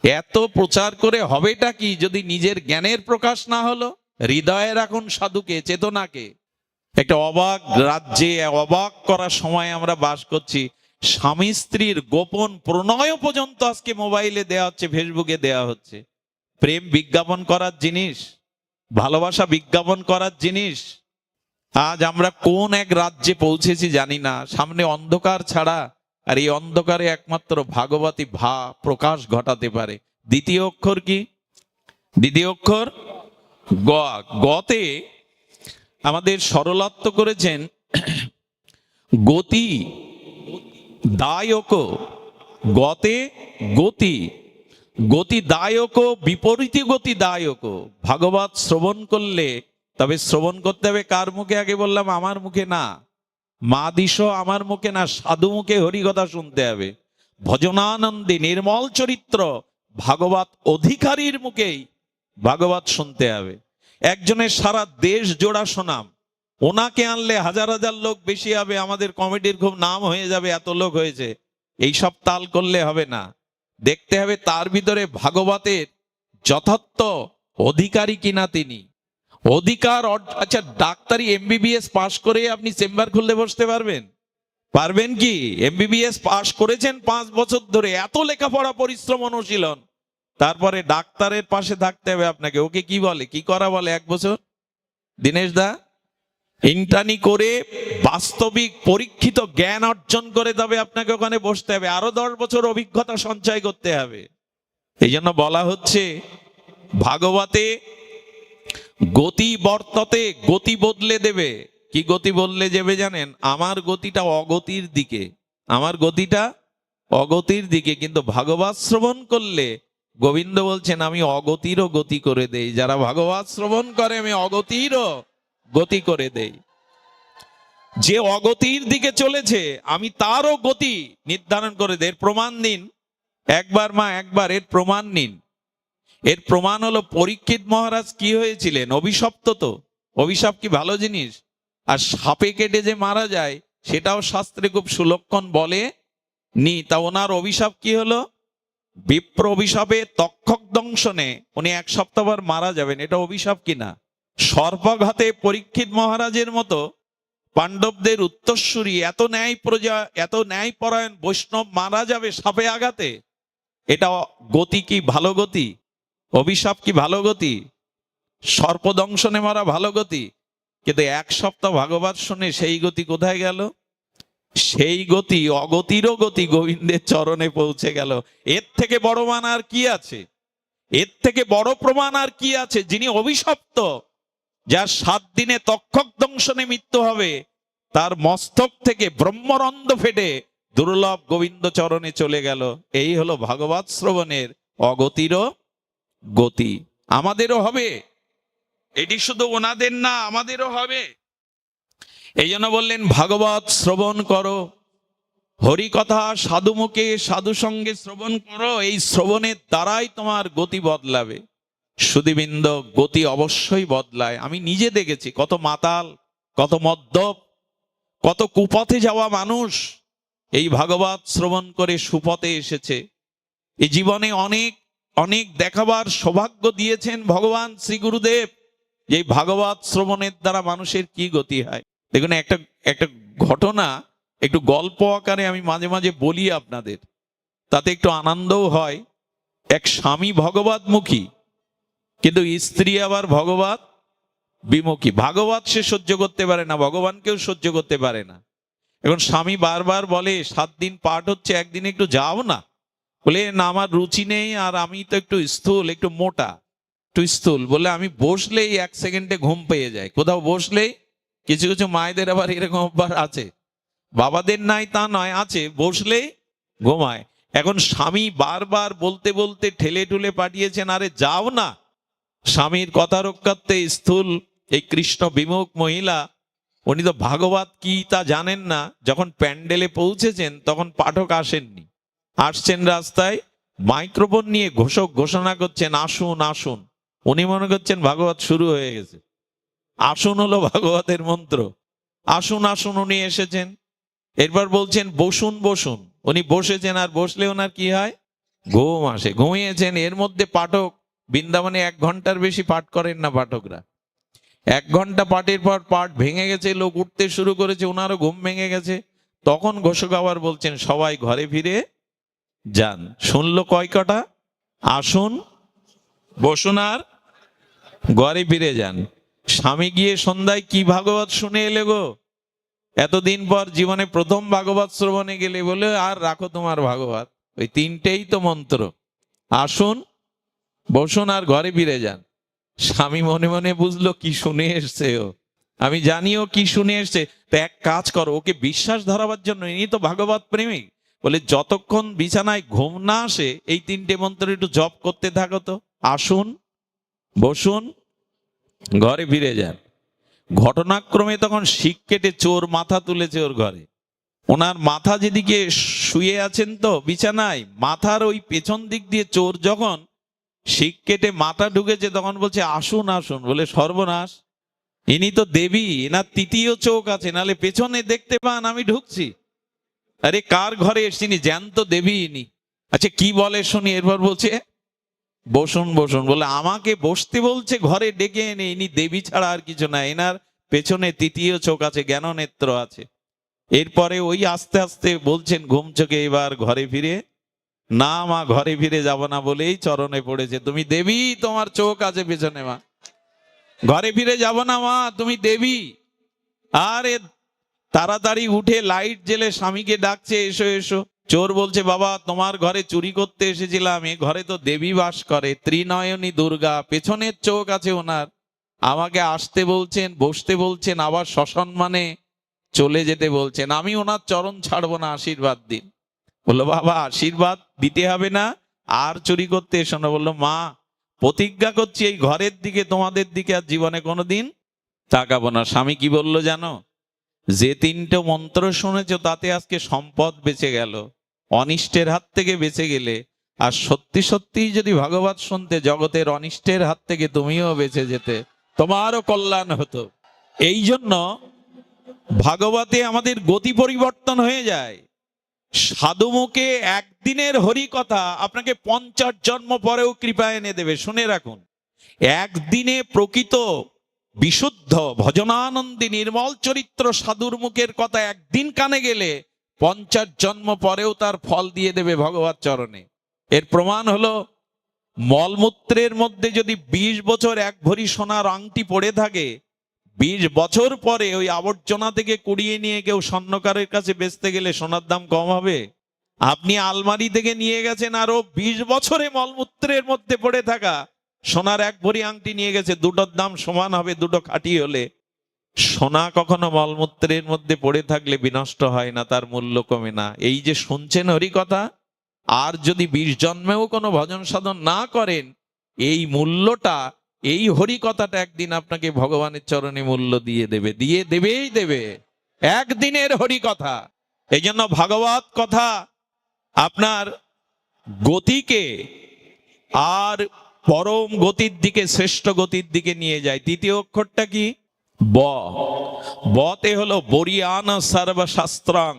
এত প্রচার করে হবেটা কি যদি নিজের জ্ঞানের প্রকাশ না হলো? হৃদয়ে রাখুন সাধুকে, চেতনাকে। একটা অবাক রাজ্যে, অবাক করার সময় আমরা বাস করছি। স্বামী স্ত্রীর গোপন প্রণয় পর্যন্ত আজকে মোবাইলে দেওয়া হচ্ছে, ফেসবুকে দেওয়া হচ্ছে। প্রেম বিজ্ঞাপন করার জিনিস, ভালোবাসা বিজ্ঞাপন করার জিনিস। আজ আমরা কোন এক রাজ্যে পৌঁছেছি জানি না। সামনে অন্ধকার ছাড়া, আর এই অন্ধকারে একমাত্র ভাগবতী প্রকাশ ঘটাতে পারে। দ্বিতীয় অক্ষর কি? দ্বিতীয় অক্ষর গ। গতে আমাদের সরলাত্ম করেছেন গতি দায়ক। গতে গতি, গতি দায়ক, বিপরীত গতি দায়ক। ভাগবত শ্রবণ করলে, তবে শ্রবণ করতে হবে কার মুখে? আগে বললাম আমার মুখে না, মা দিশ আমার মুখে না, সাধু মুখে হরিকথা শুনতে হবে। ভজনানন্দী নির্মল চরিত্র ভাগবত অধিকারীর মুখেই ভাগবত শুনতে হবে। একজনের সারা দেশ জোড়া শোনাম, ওনাকে আনলে হাজার হাজার লোক বেশি হবে, আমাদের কমিটির খুব নাম হয়ে যাবে, এত লোক হয়েছে। এই সব তাল করলে হবে না। দেখতে হবে তার ভিতরে ভাগবতের যথার্থ অধিকারী কিনা তিনি। অধিকার। আচ্ছা, ডাক্তারি এমবিবিএস পাশ করে আপনি চেম্বার খুলতে বসতে পারবেন? পারবেন কি? এমবিবিএস পাশ করেছেন 5 বছর ধরে, এত লেখাপড়া, পরিশ্রম, অনুশীলন, তারপরে ডাক্তারের পাশে থাকতে হবে আপনাকে। ওকে কি বলে, কি করা বলে? 1 বছর দীনেশ দা ইন্টার্নি করে বাস্তবিক পরীক্ষিত জ্ঞান অর্জন করে তবে আপনাকে ওখানে বসতে হবে। আরো 10 বছর অভিজ্ঞতা সঞ্চয় করতে হবে। এই জন্য বলা হচ্ছে ভাগবতে গতি বর্ততে, গতি বদলে দেবে। কি গতি বদলে যাবে জানেন? আমার গতিটা অগতির দিকে, আমার গতিটা অগতির দিকে। কিন্তু ভাগবত শ্রবণ করলে গোবিন্দ বলছেন আমি অগতিরও গতি করে দেই। যারা ভাগবত শ্রবণ করে আমি অগতিরও গতি করে দেই। যে অগতির দিকে চলেছে আমি তারও গতি নির্ধারণ করে দেই। এর প্রমাণ দিন একবার, মা একবার এর প্রমাণ নিন। এর প্রমাণ হলো পরীক্ষিত মহারাজ কি হয়েছিলেন? অভিশপ্ত। তো অভিশাপ কি ভালো জিনিস? আর সাপে কেটে যে মারা যায় সেটাও শাস্ত্রে খুব সুলক্ষণ বলে নি। তা ওনার অভিশাপ কি হলো? বিপ্র অভিশাপে তক্ষক দংশনে উনি 1 সপ্তাহ পর মারা যাবেন। এটা অভিশাপ কিনা? সর্পঘাতে পরীক্ষিত মহারাজের মতো পাণ্ডবদের উত্তরসূরি এত ন্যায় প্রজা, এত ন্যায় পরায়ণ বৈষ্ণব মারা যাবে সাপে আঘাতে। এটা গতি কি ভালো গতি? অভিশাপ কি ভালো গতি? সর্পদংশনে মারা ভালো গতি? কিন্তু এক সপ্তাহ ভাগবত শুনে সেই গতি কোথায় গেল? সেই গতি অগতিরও গতি গোবিন্দের চরণে পৌঁছে গেল। এর থেকে বড় মান আর কি আছে? এর থেকে বড় প্রমাণ আর কি আছে? যিনি অভিশপ্ত, যার 7 দিনে তক্ষক দংশনে মৃত্যু হবে, তার মস্তক থেকে ব্রহ্মরন্ধ্র ফেটে দুর্লভ গোবিন্দ চরণে চলে গেল। এই হলো ভাগবত শ্রবণের অগতিরও গতি। আমাদেরও হবে, এটি শুধু ওনাদের না, আমাদেরও হবে। এই জন্য বললেন ভাগবত শ্রবণ করো, হরি কথা সাধু মুখে সাধু সঙ্গে শ্রবণ করো। এই শ্রবণের দ্বারাই তোমার গতি বদলাবে। সুধীবৃন্দ, গতি অবশ্যই বদলায়। আমি নিজে দেখেছি কত মাতাল, কত মদ্যপ, কত কুপথে যাওয়া মানুষ এই ভাগবত শ্রবণ করে সুপথে এসেছে। এই জীবনে অনেক অনেক দেখাবার সৌভাগ্য দিয়েছেন ভগবান শ্রী গুরুদেব। এই ভাগবত শ্রবণের দ্বারা মানুষের কি গতি হয় দেখুন। একটা ঘটনা একটু গল্প আকারে আমি মাঝে মাঝে বলি আপনাদের, তাতে একটু আনন্দও হয়। এক স্বামী ভগবতমুখী, কিন্তু স্ত্রী আবার ভগবত বিমুখী। ভাগবত সে সহ্য করতে পারে না, ভগবানকেও সহ্য করতে পারে না। এখন স্বামী বারবার বলে 7 দিন পাঠ হচ্ছে, একদিন একটু যাও না। বলে না, আমার রুচি নেই, আর আমি তো একটু স্থূল, একটু মোটা, একটু স্থূল। বলে আমি বসলেই 1 সেকেন্ডে ঘুম পেয়ে যায়। কোথাও বসলেই, কিছু কিছু মায়েদের আবার এরকম অভ্যাস আছে, বাবাদের নাই তা নয়, আছে, বসলেই ঘুমায়। এখন স্বামী বারবার বলতে বলতে ঠেলে ঠুলে পাঠিয়েছেন, আরে যাও না। স্বামীর কথা রক্ষার্থে স্থূল এই কৃষ্ণ বিমুখ মহিলা, উনি তো ভাগবত কি তা জানেন না। যখন প্যান্ডেলে পৌঁছেছেন তখন পাঠক আসেননি, আসছেন রাস্তায় মাইক্রোফোন নিয়ে ঘোষক ঘোষণা করছেন, আসুন আসুন। উনি মনে করছেন ভাগবত শুরু হয়ে গেছে। আসুন হলো ভাগবতের মন্ত্র। আসুন আসুন, উনি এসেছেন। এরপর বলছেন বসুন বসুন, উনি বসেছেন, আর বসলে ওনার কি হয়? ঘুম আসে। ঘুমিয়েছেন। এর মধ্যে পাঠক, বৃন্দাবনে 1 ঘন্টার বেশি পাঠ করেন না পাঠকরা। 1 ঘন্টা পাঠের পর পাঠ ভেঙে গেছে, লোক উঠতে শুরু করেছে, ওনারও ঘুম ভেঙে গেছে। তখন ঘোষক আবার বলছেন সবাই ঘরে ফিরে যান। শুনলো কয় কটা? আসুন, বসুন, আর ঘরে ফিরে যান। স্বামী গিয়ে সন্ধ্যায় কি ভাগবত শুনে এলে গো? এতদিন পর জীবনে প্রথম ভাগবত শ্রবণে গেলে। বলে আর রাখো তোমার ভাগবত, ওই 3টেই তো মন্ত্র, আসুন বসুন আর ঘরে ফিরে যান। স্বামী মনে মনে বুঝলো কি শুনে এসছে ও, আমি জানিও কি শুনে এসছে। তো এক কাজ করো, ওকে বিশ্বাস ধরাবার জন্য, ইনি তো ভাগবত প্রেমিক, বলে যতক্ষণ বিছানায় ঘুম না আসে এই 3টে মন্ত্র একটু জপ করতে থাকো তো। আসুন, বসুন, ঘরে ফিরে যান। ঘটনাক্রমে তখন শিক কেটে চোর মাথা তুলেছে ওর ঘরে। ওনার মাথা যেদিকে শুয়ে আছেন তো বিছানায়, মাথার ওই পেছন দিক দিয়ে চোর যখন শিক কেটে মাথা ঢুকেছে, তখন বলছে আসুন আসুন। বলে সর্বনাশ, ইনি তো দেবী, এনার 3য় চোখ আছে, নালে পেছনে দেখতে পান আমি ঢুকছি। আরে কার ঘরে এসছিনি, জ্যান্ত দেবী ইনি। আচ্ছা কি বলে শুনি। এরপর বলছে বসুন বসুন। বলে আমাকে বসতে বলছে, ঘরে ডেকে এনে, ইনি দেবী ছাড়া আর কিছু না, এনার পেছনে 3য় চোখ আছে, জ্ঞান নেত্র আছে। এরপরে ওই আস্তে আস্তে বলছেন ঘুম চোখে, এবার ঘরে ফিরে না মা, ঘরে ফিরে যাব না বলেই চরণে পড়েছে। তুমি দেবী, তোমার চোখ আছে পেছনে মা, ঘরে ফিরে যাব না মা, তুমি দেবী। আরে তাড়াতাড়ি উঠে লাইট জেলে স্বামীকে ডাকছে, এসো এসো। চোর বলছে বাবা, তোমার ঘরে চুরি করতে এসেছিলাম, এ ঘরে তো দেবী বাস করে, ত্রিনয়নী দুর্গা, পেছনের চোখ আছে ওনার। আমাকে আসতে বলছেন, বসতে বলছেন, আবার সসম্মানে চলে যেতে বলছেন। আমি ওনার চরণ ছাড়বো না, আশীর্বাদ দিন। বললো বাবা আশীর্বাদ দিতে হবে না, আর চুরি করতে এসো না। বললো মা প্রতিজ্ঞা করছি এই ঘরের দিকে, তোমাদের দিকে আর জীবনে কোনোদিন তাকাবো না। স্বামী কি বললো জানো? যে 3টে মন্ত্র শুনেছো তাতে আজকে সম্পদ বেঁচে গেল, অনিষ্টের হাত থেকে বেঁচে গেলে। আর সত্যি সত্যি যদি ভাগবত শুনতে, জগতের অনিষ্টের হাত থেকে তুমিও বেঁচে যেতে, তোমারও কল্যাণ হতো। এই জন্য ভাগবতে আমাদের গতি পরিবর্তন হয়ে যায়। সাধুমুখে একদিনের হরি কথা আপনাকে 50 জন্ম পরেও কৃপা এনে দেবে। শুনে রাখুন, একদিনে প্রকৃত বিশুদ্ধ ভজনানন্দী নির্মল চরিত্র সাধুর মুখের কথা একদিন কানে গেলে 50 জন্ম পরেও তার ফল দিয়ে দেবে ভগবত চরণে। এর প্রমাণ হলো মলমূত্রের মধ্যে যদি 20 বছর 1 ভরি সোনার আংটি পড়ে থাকে, 20 বছর পরে ওই আবর্জনা থেকে কুড়িয়ে নিয়ে কেউ স্বর্ণকারের কাছে বেচতে গেলে সোনার দাম কম হবে? আপনি আলমারি থেকে নিয়ে গেছেন, আরো 20 বছরে মলমূত্রের মধ্যে পড়ে থাকা সোনার 1 ভরি আংটি নিয়ে গেছে, দুটোর দাম সমান হবে দুটো খাঁটি হলে। সোনা কখনো মলমূত্রের মধ্যে পড়ে থাকলে বিনষ্ট হয় না, তার মূল্য কমে না। এই যে শুনছেন হরি কথা, আর যদি 20 জন্মেও কোনো ভজন সাধন না করেন, এই মূল্যটা, এই হরি কথাটা একদিন আপনাকে ভগবানের চরণে মূল্য দিয়ে দেবে, দিয়ে দেবেই দেবে। একদিনের হরি কথা। এই জন্য ভাগবত কথা আপনার গতিকে আর পরম গতির দিকে, শ্রেষ্ঠ গতির দিকে নিয়ে যায়। দ্বিতীয় অক্ষরটা কি? ব। বতে হলো বরিয়ান সর্বশাস্ত্রাং।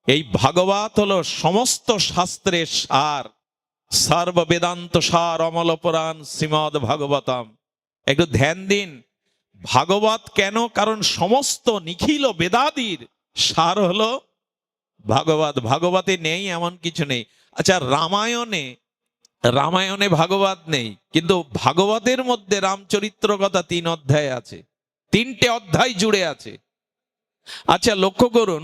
এই ভাগবত হলো সমস্ত শাস্ত্রের সার, সর্ব বেদান্ত সার, অমল পুরাণ শ্রীমদ ভাগবতম। একটু ধ্যান দিন, ভাগবত কেন? কারণ সমস্ত নিখিল বেদাদির সার হলো ভাগবত। ভাগবতে নেই এমন কিছু নেই। আচ্ছা, রামায়ণে ভাগবত নেই, কিন্তু ভাগবতের মধ্যে রামচরিত্র কথা 3 অধ্যায় আছে, 3টে অধ্যায় জুড়ে আছে। আচ্ছা, লক্ষ্য করুন,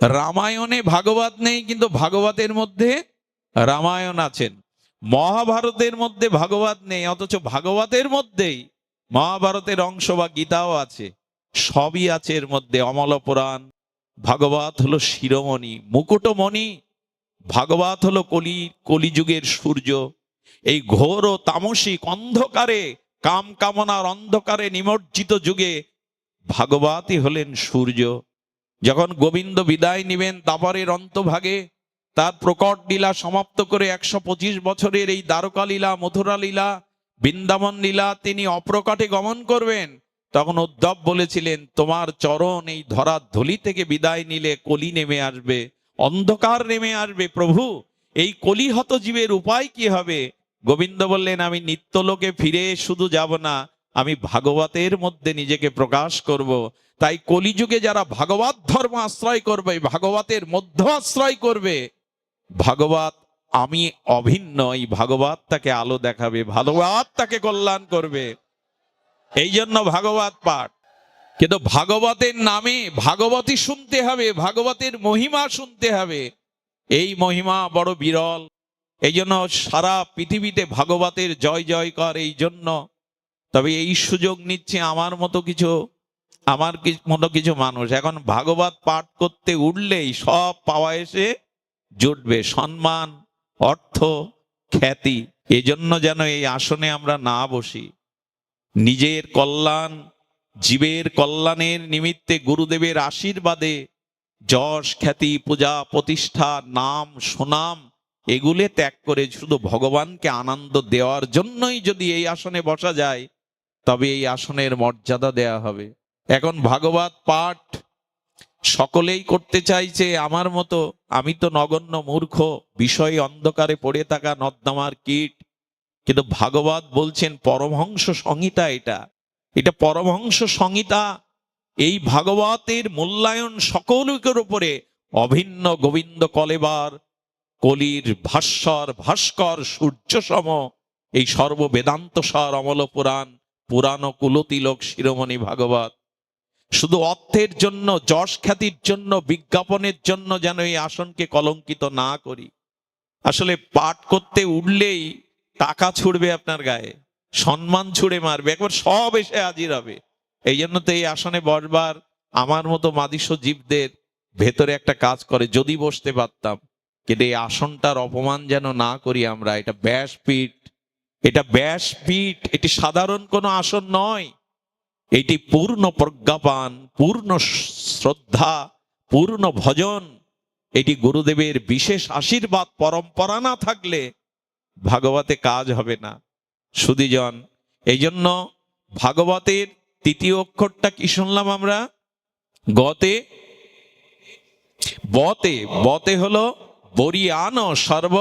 রামায়ণে ভাগবত নেই, কিন্তু ভাগবতের মধ্যে রামায়ণ আছেন। মহাভারতের মধ্যে ভাগবত নেই, অথচ ভাগবতের মধ্যেই মহাভারতের অংশ বা গীতাও আছে। সবই আছে এর মধ্যে। অমল পুরাণ। ভাগবত হলো শিরোমণি, মুকুটমণি। ভাগবত হলো কলিযুগের সূর্য। এই ঘোর ও তামসিক অন্ধকারে, কাম কামনার অন্ধকারে নিমজ্জিত যুগে ভাগবতই হলেন সূর্য। যখন গোবিন্দ বিদায় নিবেন তারপরের অন্তভাগে, তার প্রকট লীলা সমাপ্ত করে 125 বছরের এই দ্বারকা লীলা, মথুরা লীলা, বৃন্দাবন লীলা তিনি অপ্রকটে গমন করবেন, তখন উদ্ধব বলেছিলেন, তোমার চরণ এই ধরার ধুলি থেকে বিদায় নিলে কলি নেমে আসবে, অন্ধকার নেমে আসবে প্রভু, এই কলিহত জীবের উপায় কি হবে? গোবিন্দ বললেন, আমি নিত্যলোকে ফিরে শুধু যাব না, আমি ভাগবতের মধ্যে নিজেকে প্রকাশ করব। তাই কলিযুগে যারা ভাগবত ধর্ম আশ্রয় করবে, ভাগবতের মধ্য আশ্রয় করবে, ভাগবত আমি অভিন্ন, এই ভাগবত তাকে আলো দেখাবে, ভাগবত তাকে কল্যাণ করবে। এই জন্য ভাগবত পাঠ। কিন্তু ভাগবতের নামে ভাগবতী শুনতে হবে, ভাগবতের মহিমা শুনতে হবে। এই মহিমা বড় বিরল। এই জন্য সারা পৃথিবীতে ভাগবতের জয় জয়কার। এই জন্য তবে এই সুযোগ নিচ্ছে আমার মতো কিছু মানুষ। এখন ভাগবত পাঠ করতে উঠলেই সব পাওয়া এসে জুটবে, সম্মান, অর্থ, খ্যাতি। এজন্য যেন এই আসনে আমরা না বসি। নিজের কল্যাণ, জীবের কল্যাণের নিমিত্তে গুরুদেবের আশীর্বাদে যশ, খ্যাতি, পূজা, প্রতিষ্ঠা, নাম, সুনাম এগুলো ত্যাগ করে শুধু ভগবানকে আনন্দ দেওয়ার জন্যই যদি এই আসনে বসা যায়, তবে এই আসনের মর্যাদা দেয়া হবে। এখন ভাগবত পাঠ সকলেই করতে চাইছে আমার মতো। আমি তো নগণ্য মূর্খ, বিষয় অন্ধকারে পড়ে থাকা নর্দমার কীট। কিন্তু ভাগবত বলছেন পরমহংস সংহিতা, এটা পরমহংস সংহিতা। এই ভাগবতের মূল্যায়ন সকলের উপরে অভিন্ন। গোবিন্দ কলেবার, কলির ভাস্কর সূর্য সম, এই সর্ব বেদান্ত সার অমল পুরাণ, পুরাণ কুলতিলক শিরোমণি ভাগবত। শুধু অর্থের জন্য, যশ খ্যাতির জন্য, বিজ্ঞাপনের জন্য যেন এই আসনকে কলঙ্কিত না করি। আসলে পাঠ করতে উঠলেই টাকা ছুড়বে আপনার গায়ে, সম্মান ছুড়ে মারবে, একবার সব এসে হাজির হবে। এই জন্য তো এই আসনে বসবার আমার মতো মাদিস্য জীবদের ভেতরে একটা কাজ করে, যদি বসতে পারতাম। কিন্তু এই আসনটার অপমান যেন না করি আমরা। এটা ব্যাসপীঠ, এটি সাধারণ কোনো আসন নয়। এটি পূর্ণ প্রজ্ঞাপান, পূর্ণ শ্রদ্ধা, পূর্ণ ভজন। এটি গুরুদেবের বিশেষ আশীর্বাদ। পরম্পরা না থাকলে ভাগবতে কাজ হবে না সুধীজন। এই জন্য ভাগবতের 3য় অক্ষরটা কি শুনলাম আমরা? গতে। বতে হলো বরিয়ান সর্ব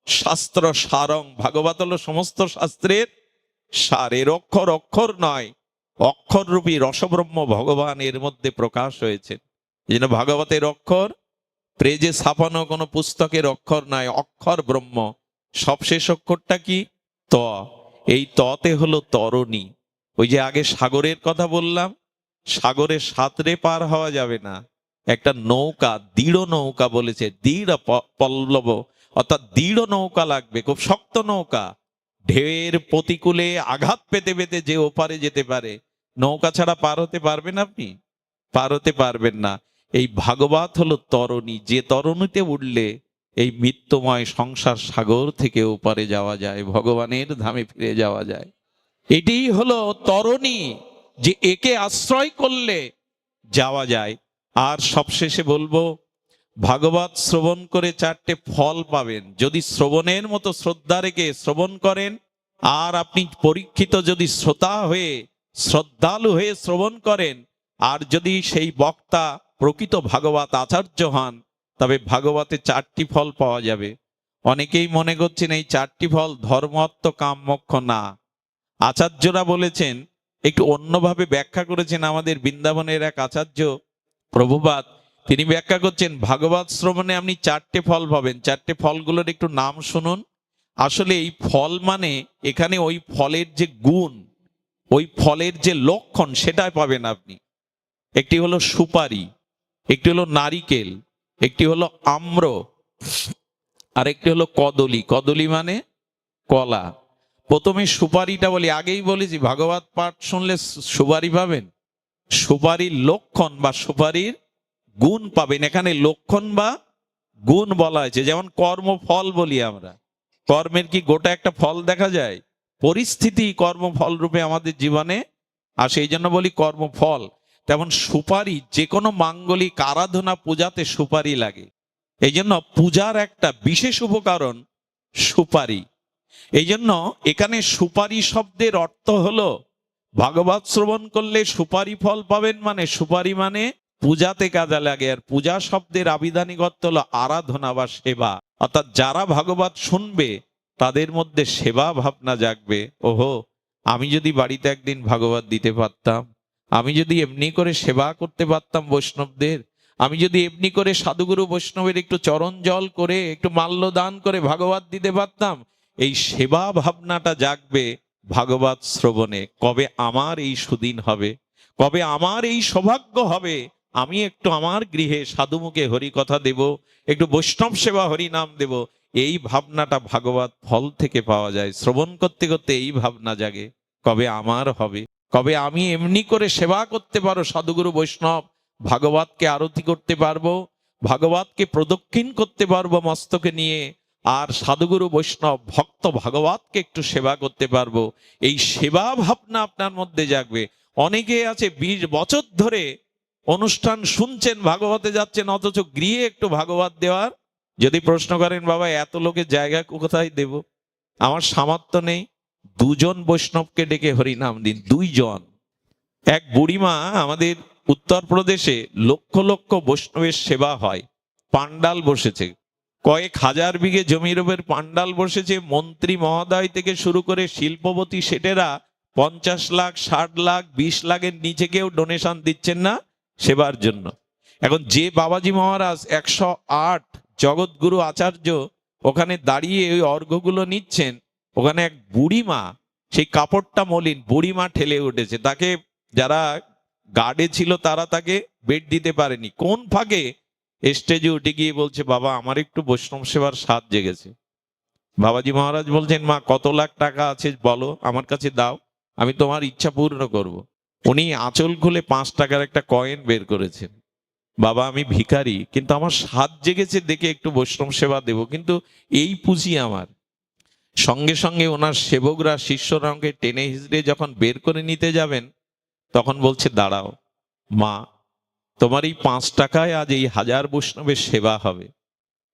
শাস্ত্র সারং। ভাগবত হলো সমস্ত শাস্ত্রের সার। এর অক্ষর নয়, অক্ষর রূপী রসব্রহ্ম ভগবান এর মধ্যে প্রকাশ হয়েছে। এই জন্য ভাগবতের অক্ষর প্রেজে ছাপানো কোনো পুস্তকের অক্ষর নয়, অক্ষর ব্রহ্ম। সবশেষ অক্ষরটা কি? ত। এই ততে হলো তরণী। ওই যে আগে সাগরের কথা বললাম, সাগরে সাঁতরে পার হওয়া যাবে না, একটা নৌকা, দৃঢ় নৌকা বলেছে, দৃঢ় পল্লব, অর্থাৎ দৃঢ় নৌকা লাগবে, খুব শক্ত নৌকা। ঢেউয়ের প্রতিকূলে আঘাত পেতে পেতে যে ওপারে যেতে পারে, নৌকা ছাড়া পার হতে পারবেন আপনি? পার হতে পারবেন না। এই ভাগবত হলো তরণী, যে তরণীতে উঠলে এই মৃত্যুময় সংসার সাগর থেকে ওপারে যাওয়া যায়, ভগবানের ধামে ফিরে যাওয়া যায়। এটাই হলো তরণী, যে একে আশ্রয় করলে যাওয়া যায়। আর সবশেষে বলবো, ভাগবত শ্রবণ করে 4টে ফল পাবেন। যদি শ্রবণের মতো শ্রদ্ধা রেখে শ্রবণ করেন, আর আপনি পরীক্ষিত যদি শ্রোতা হয়ে শ্রদ্ধালু হয়ে শ্রবণ করেন, আর যদি সেই বক্তা প্রকৃত ভাগবত আচার্য হন, তবে ভাগবতে 4টি ফল পাওয়া যাবে। অনেকেই মনে করছেন এই 4টি ফল ধর্ম, অর্থ, কাম, মোক্ষ। না, আচার্যরা বলেছেন, একটু অন্যভাবে ব্যাখ্যা করেছেন আমাদের বৃন্দাবনের এক আচার্য প্রভুপাদ। তিনি ব্যাখ্যা করছেন, ভাগবত শ্রবণে আপনি 4টে ফল পাবেন। 4টে ফলগুলোর একটু নাম শুনুন। আসলে এই ফল মানে এখানে ওই ফলের যে গুণ, ওই ফলের যে লক্ষণ, সেটাই পাবেন আপনি। একটি হলো সুপারি, একটি হলো নারিকেল, একটি হলো আম্র, আর একটি হলো কদলী। কদলী মানে কলা। প্রথমে সুপারিটা বলি, আগেই বলেছি ভাগবত পাঠ শুনলে সুপারি পাবেন। সুপারির লক্ষণ বা সুপারির গুণ পাবেন। এখানে লক্ষণ বা গুণ বলা হয়েছে। যেমন কর্মফল বলি আমরা, কর্মের কি গোটা একটা ফল দেখা যায়? পরিস্থিতি কর্মফল রূপে আমাদের জীবনে, আর সেই জন্য বলি কর্মফল। তেমন সুপারি, যে কোনো মাঙ্গলিক আরাধনা পূজাতে সুপারি লাগে। এই জন্য পূজার একটা বিশেষ উপকরণ সুপারি। এই জন্য এখানে সুপারি শব্দের অর্থ হলো, ভাগবত শ্রবণ করলে সুপারি ফল পাবেন, মানে সুপারি মানে পূজাতে কাজে লাগে। আর পূজা শব্দের আবিধানিক অর্থ হলো আরাধনা বা সেবা। অর্থাৎ যারা ভাগবত শুনবে তাদের মধ্যে সেবা ভাবনা জাগবে। ওহো, আমি যদি বাড়িতে একদিন ভাগবত দিতে পারতাম, আমি যদি এমনি করে সেবা করতে পারতাম বৈষ্ণবদের, আমি যদি এমনি করে সাধুগুরু বৈষ্ণবের একটু চরণ জল করে, একটু মাল্য দান করে ভাগবত দিতে পারতাম, এই সেবা ভাবনাটা জাগবে ভাগবত শ্রবণে। কবে আমার এই সুদিন হবে, কবে আমার এই সৌভাগ্য হবে, আমি একটু আমার গৃহে সাধুমুখে হরি কথা দেব, একটু বৈষ্ণব সেবা হরি নাম দেব। এই ভাবনাটা ভাগবত ফল থেকে পাওয়া যায়। শ্রবণ করতে করতে এই ভাবনা জাগে, কবে আমার হবে, কবে আমি এমনি করে সেবা করতে পারো সাধুগুরু বৈষ্ণব, ভাগবতকে আরতি করতে পারবো, ভাগবতকে প্রদক্ষিণ করতে পারবো মস্তকে নিয়ে, আর সাধুগুরু বৈষ্ণব ভক্ত ভাগবতকে একটু সেবা করতে পারবো। এই সেবা ভাবনা আপনার মধ্যে জাগবে। অনেকে আছে 20 বছর ধরে অনুষ্ঠান শুনছেন, ভাগবতে যাচ্ছেন, অথচ গৃহে একটু ভাগবত দেওয়ার, যদি প্রশ্ন করেন বাবা এত লোকের জায়গা কোথায় দেব, আমার সামর্থ্য নেই, 2জন বৈষ্ণবকে ডেকে হরিনাম দিন। 2জন। এক বুড়িমা, আমাদের উত্তরপ্রদেশে লক্ষ লক্ষ বৈষ্ণবের সেবা হয়, পান্ডাল বসেছে, কয়েক হাজার বিঘে জমির উপর পান্ডাল বসেছে। মন্ত্রী মহোদয় থেকে শুরু করে শিল্পপতি শেঠেরা 50 লাখ, 60 লাখ, 20 লাখের নিচে কেউ ডোনেশন দিচ্ছেন না সেবার জন্য। এখন যে বাবাজি মহারাজ 108 জগৎগুরু আচার্য ওখানে দাঁড়িয়ে ওই অর্ঘ্যগুলো নিচ্ছেন, ওখানে এক বুড়িমা, সেই কাপড়টা মলিন, বুড়িমা ঠেলে উঠেছে। তাকে যারা গার্ডে ছিল তারা তাকে বেড দিতে পারেনি। কোন ফাঁকে স্টেজে উঠে গিয়ে বলছে, বাবা আমার একটু বৈষ্ণব সেবার স্বাদ জেগেছে। বাবাজি মহারাজ বলছেন, মা কত লাখ টাকা আছে বলো, আমার কাছে দাও, আমি তোমার ইচ্ছা পূর্ণ করব। উনি আঁচল খুলে 5 টাকার একটা কয়েন বের করেছেন। বাবা আমি ভিখারি, কিন্তু আমার স্বাদ জেগেছে দেখে একটু বৈষ্ণব সেবা দেব, কিন্তু এই পুঁজি আমার। সঙ্গে সঙ্গে ওনার সেবকরা শিষ্যরা ওকে টেনে হিজড়ে যখন বের করে নিতে যাবেন, তখন বলছে, দাঁড়াও মা, তোমার এই 5 টাকায় আজ এই 1000 বৈষ্ণবের সেবা হবে।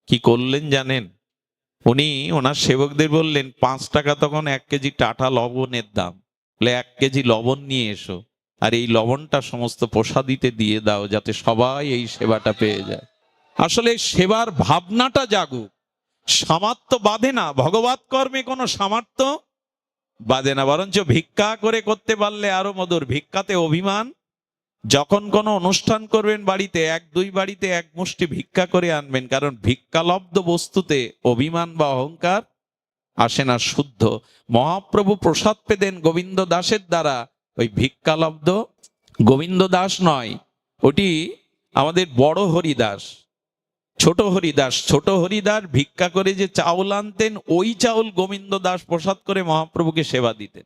কি করলেন জানেন? উনি ওনার সেবকদের বললেন, 5 টাকা তখন 1 কেজি টাটা লবণের দাম, বলে 1 কেজি লবণ নিয়ে এসো, আর এই লবণটা সমস্ত প্রসাদিতে দিয়ে দাও, যাতে সবাই এই সেবাটা পেয়ে যায়। আসলে সেবার ভাবনাটা জাগুক। সামর্থ্য বাঁধে না, ভগবত কর্মে কোনো সামর্থ্য বাঁধে না, বরঞ্চ ভিক্ষা করে করতে পারলে আরো মধুর। ভিক্ষাতে অভিমান, যখন কোনো অনুষ্ঠান করবেন বাড়িতে, 1-2 বাড়িতে 1 মুষ্টি ভিক্ষা করে আনবেন, কারণ ভিক্ষালব্ধ বস্তুতে অভিমান বা অহংকার আসে না শুদ্ধ। মহাপ্রভু প্রসাদ পেতেন গোবিন্দ দাসের দ্বারা, ওই ভিক্ষালব্ধ গোবিন্দ দাস নয়, ওটি আমাদের বড় হরিদাস। ছোট হরিদাস ভিক্ষা করে যে চাউল আনতেন, ওই চাউল গোবিন্দ দাস প্রসাদ করে মহাপ্রভুকে সেবা দিতেন।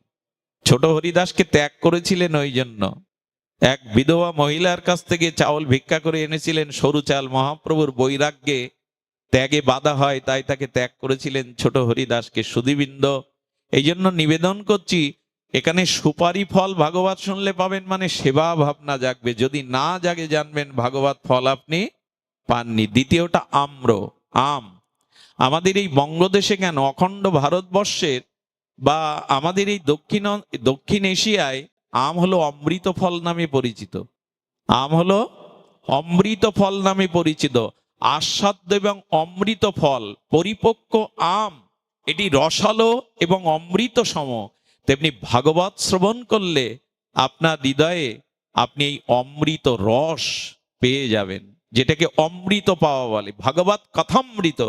ছোট হরিদাসকে ত্যাগ করেছিলেন ওই জন্য। এক বিধবা মহিলার কাছ থেকে চাউল ভিক্ষা করে এনেছিলেন, সরু চাল। মহাপ্রভুর বৈরাগ্যে ত্যাগে বাধা হয়, তাই তাকে ত্যাগ করেছিলেন ছোট হরিদাসকে। সুধীবৃন্দ, এই জন্য নিবেদন করছি, এখানে সুপারি ফল ভাগবত শুনলে পাবেন, মানে সেবা ভাবনা জাগবে। যদি না জাগে জানবেন ভাগবত ফল আপনি পাননি। দ্বিতীয়টা আম। আমাদের এই বঙ্গদেশে কেন, অখণ্ড ভারতবর্ষের বা আমাদের এই দক্ষিণ এশিয়ায় আম হলো অমৃত ফল নামে পরিচিত। আম হলো অমৃত ফল নামে পরিচিত। আস্বাদ্য এবং অমৃত ফল, পরিপক্ক আম, এটি রসালো এবং অমৃত সম। তেমনি ভাগবত শ্রবণ করলে আপনার হৃদয়ে আপনি এই অমৃত রস পেয়ে যাবেন, যেটাকে অমৃত পাওয়া বলে। ভাগবত কথামৃত,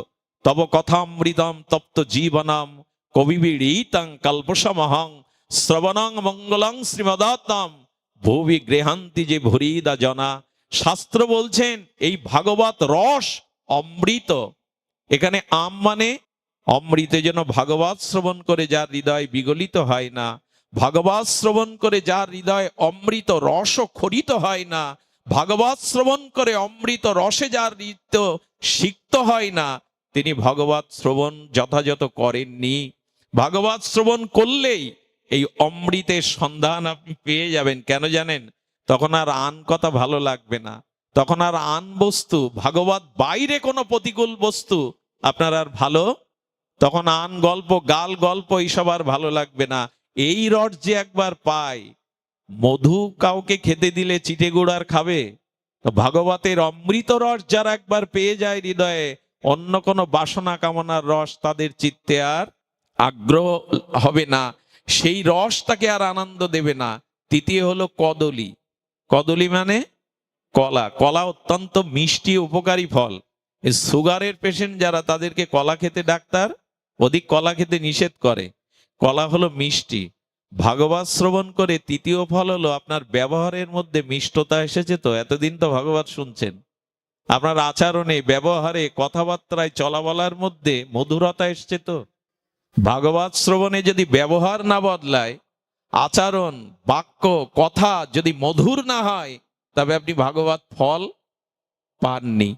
তব কথামৃতম তপ্ত জীবনম কবিবিড়িতং কল্পসমহং শ্রবণং মঙ্গলং শ্রীমদাত্তম ভুবি গৃহান্তি যে ভরিদা জনা। শাস্ত্র বলছেন এই ভাগবত রস অমৃত। এখানে আম মানে অমৃত। যেন ভাগবত শ্রবণ করে যার হৃদয় বিগলিত হয় না, ভাগবত শ্রবণ করে যার হৃদয় অমৃত রস খরিত হয় না, ভাগবত শ্রবণ করে অমৃত রসে যার হৃদয় সিক্ত হয় না, তিনি ভাগবত শ্রবণ যথাযথ করেননি। ভাগবত শ্রবণ করলেই এই অমৃতের সন্ধান আপনি পেয়ে যাবেন। কেন জানেন? তখন আর আন কথা ভালো লাগবে না, তখন আর আন বস্তু, ভাগবত বাইরে কোনো প্রতিকূল বস্তু আপনার আর ভালো, তখন আন গল্প, গাল গল্প এইসব আর ভালো লাগবে না। এই রস যে একবার পায়, মধু কাউকে খেতে দিলে চিটে গুড় আর খাবে? তো ভাগবতের অমৃত রস যারা একবার পেয়ে যায় হৃদয়ে, অন্য কোনো বাসনা কামনার রস তাদের চিত্তে আর আগ্রহ হবে না, সেই রস তাকে আর আনন্দ দেবে না। তৃতীয় হলো কদলী। কদলী মানে কলা। কলা অত্যন্ত মিষ্টি উপকারী ফল। সুগারের পেশেন্ট যারা, তাদেরকে কলা খেতে ডাক্তার অধিক কলা খেতে নিষেধ করে। কলা হলো মিষ্টি। ভাগবত শ্রবণ করে তৃতীয় ফল হলো আপনার ব্যবহারের মধ্যে মিষ্টতা এসেছে। তো এতদিন তো ভাগবত শুনছেন, আপনার আচরণে, ব্যবহারে, কথাবার্তায়, চলাবলার মধ্যে মধুরতা এসছে। তো ভাগবত শ্রবণে যদি ব্যবহার না বদলায়, আচরণ, বাক্য, কথা যদি মধুর না হয়, তবে আপনি ভাগবত ফল পাননি।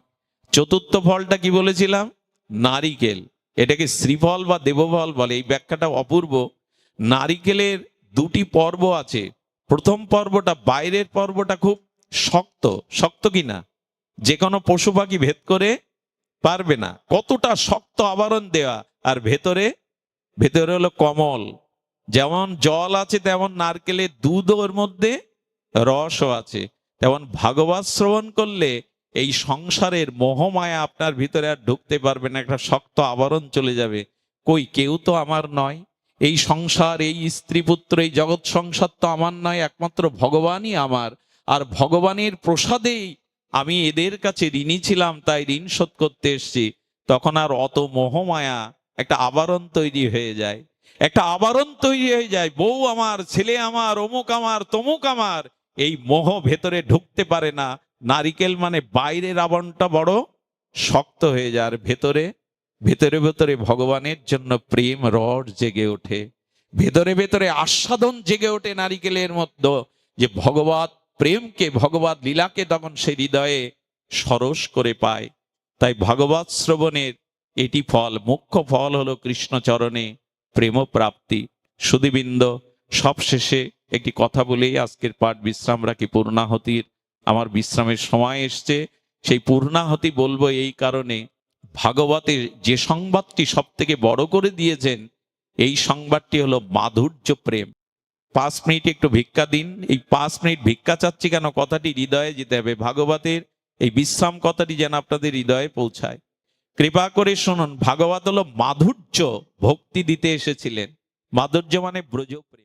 চতুর্থ ফলটা কি বলেছিলাম? নারিকেল। এটাকে শ্রীফল বা দেবফল বলে। এই ব্যাখ্যাটা অপূর্ব। নারিকেলের দুটি পর্ব আছে। প্রথম পর্বটা, বাইরের পর্বটা খুব শক্ত। শক্ত কিনা যে কোনো পশু পাখি ভেদ করে পারবে না, কতটা শক্ত আবরণ দেওয়া। আর ভেতরে হলো কমল। যেমন জল আছে, তেমন নারকেলের দুধ, ওর মধ্যে রসও আছে। তেমন ভাগবত শ্রবণ করলে এই সংসারের মোহমায়া আপনার ভিতরে আর ঢুকতে পারবে না। একটা শক্ত আবরণ চলে যাবে। কই, কেউ তো আমার নয়, এই সংসার, এই স্ত্রী পুত্র, এই জগৎ সংসার তো আমার নয়, একমাত্র ভগবানই আমার। আর ভগবানের প্রসাদেই আমি এদের কাছে ঋণী ছিলাম, তাই ঋণ শোধ করতে এসছি। তখন আর অত মোহমায়া, একটা আবরণ তৈরি হয়ে যায়। একটা আবরণ তৈরি হয়ে যায়। বউ আমার, ছেলে আমার, অমুক আমার, তমুক আমার, এই মোহ ভেতরে ঢুকতে পারে না। নারিকেল মানে বাইরের আবরণটা বড় শক্ত হয়ে যায়, আর ভেতরে ভেতরে ভগবানের জন্য প্রেম রস জেগে ওঠে। ভেতরে ভেতরে আস্বাদন জেগে ওঠে নারিকেলের মধ্যে, যে ভগবত প্রেমকে, ভগবত লীলাকে তখন সে হৃদয়ে সরস করে পায়। তাই ভাগবত শ্রবণের এটি ফল। মুখ্য ফল হলো কৃষ্ণচরণে প্রেম প্রাপ্তি। সুধীবৃন্দ, সবশেষে একটি কথা বলেই আজকের পাঠ বিশ্রাম রাখি। পূর্ণাহতির আমার বিশ্রামের সময় এসছে। সেই পূর্ণাহতি বলবো এই কারণে, ভাগবতের যে সংবাদটি সব থেকে বড় করে দিয়েছেন, এই সংবাদটি হলো মাধুর্য প্রেম। 5 মিনিট একটু ভিক্ষা দিন। এই 5 মিনিট ভিক্ষা চাচ্ছি কেন? কথাটি হৃদয়ে যেতে হবে। ভাগবতের এই বিশ্রাম কথাটি যেন আপনাদের হৃদয়ে পৌঁছায়। কৃপা করে শুনুন, ভাগবত হলো মাধুর্য, ভক্তি দিতে এসেছিলেন। মাধুর্য মানে ব্রজ প্রেম।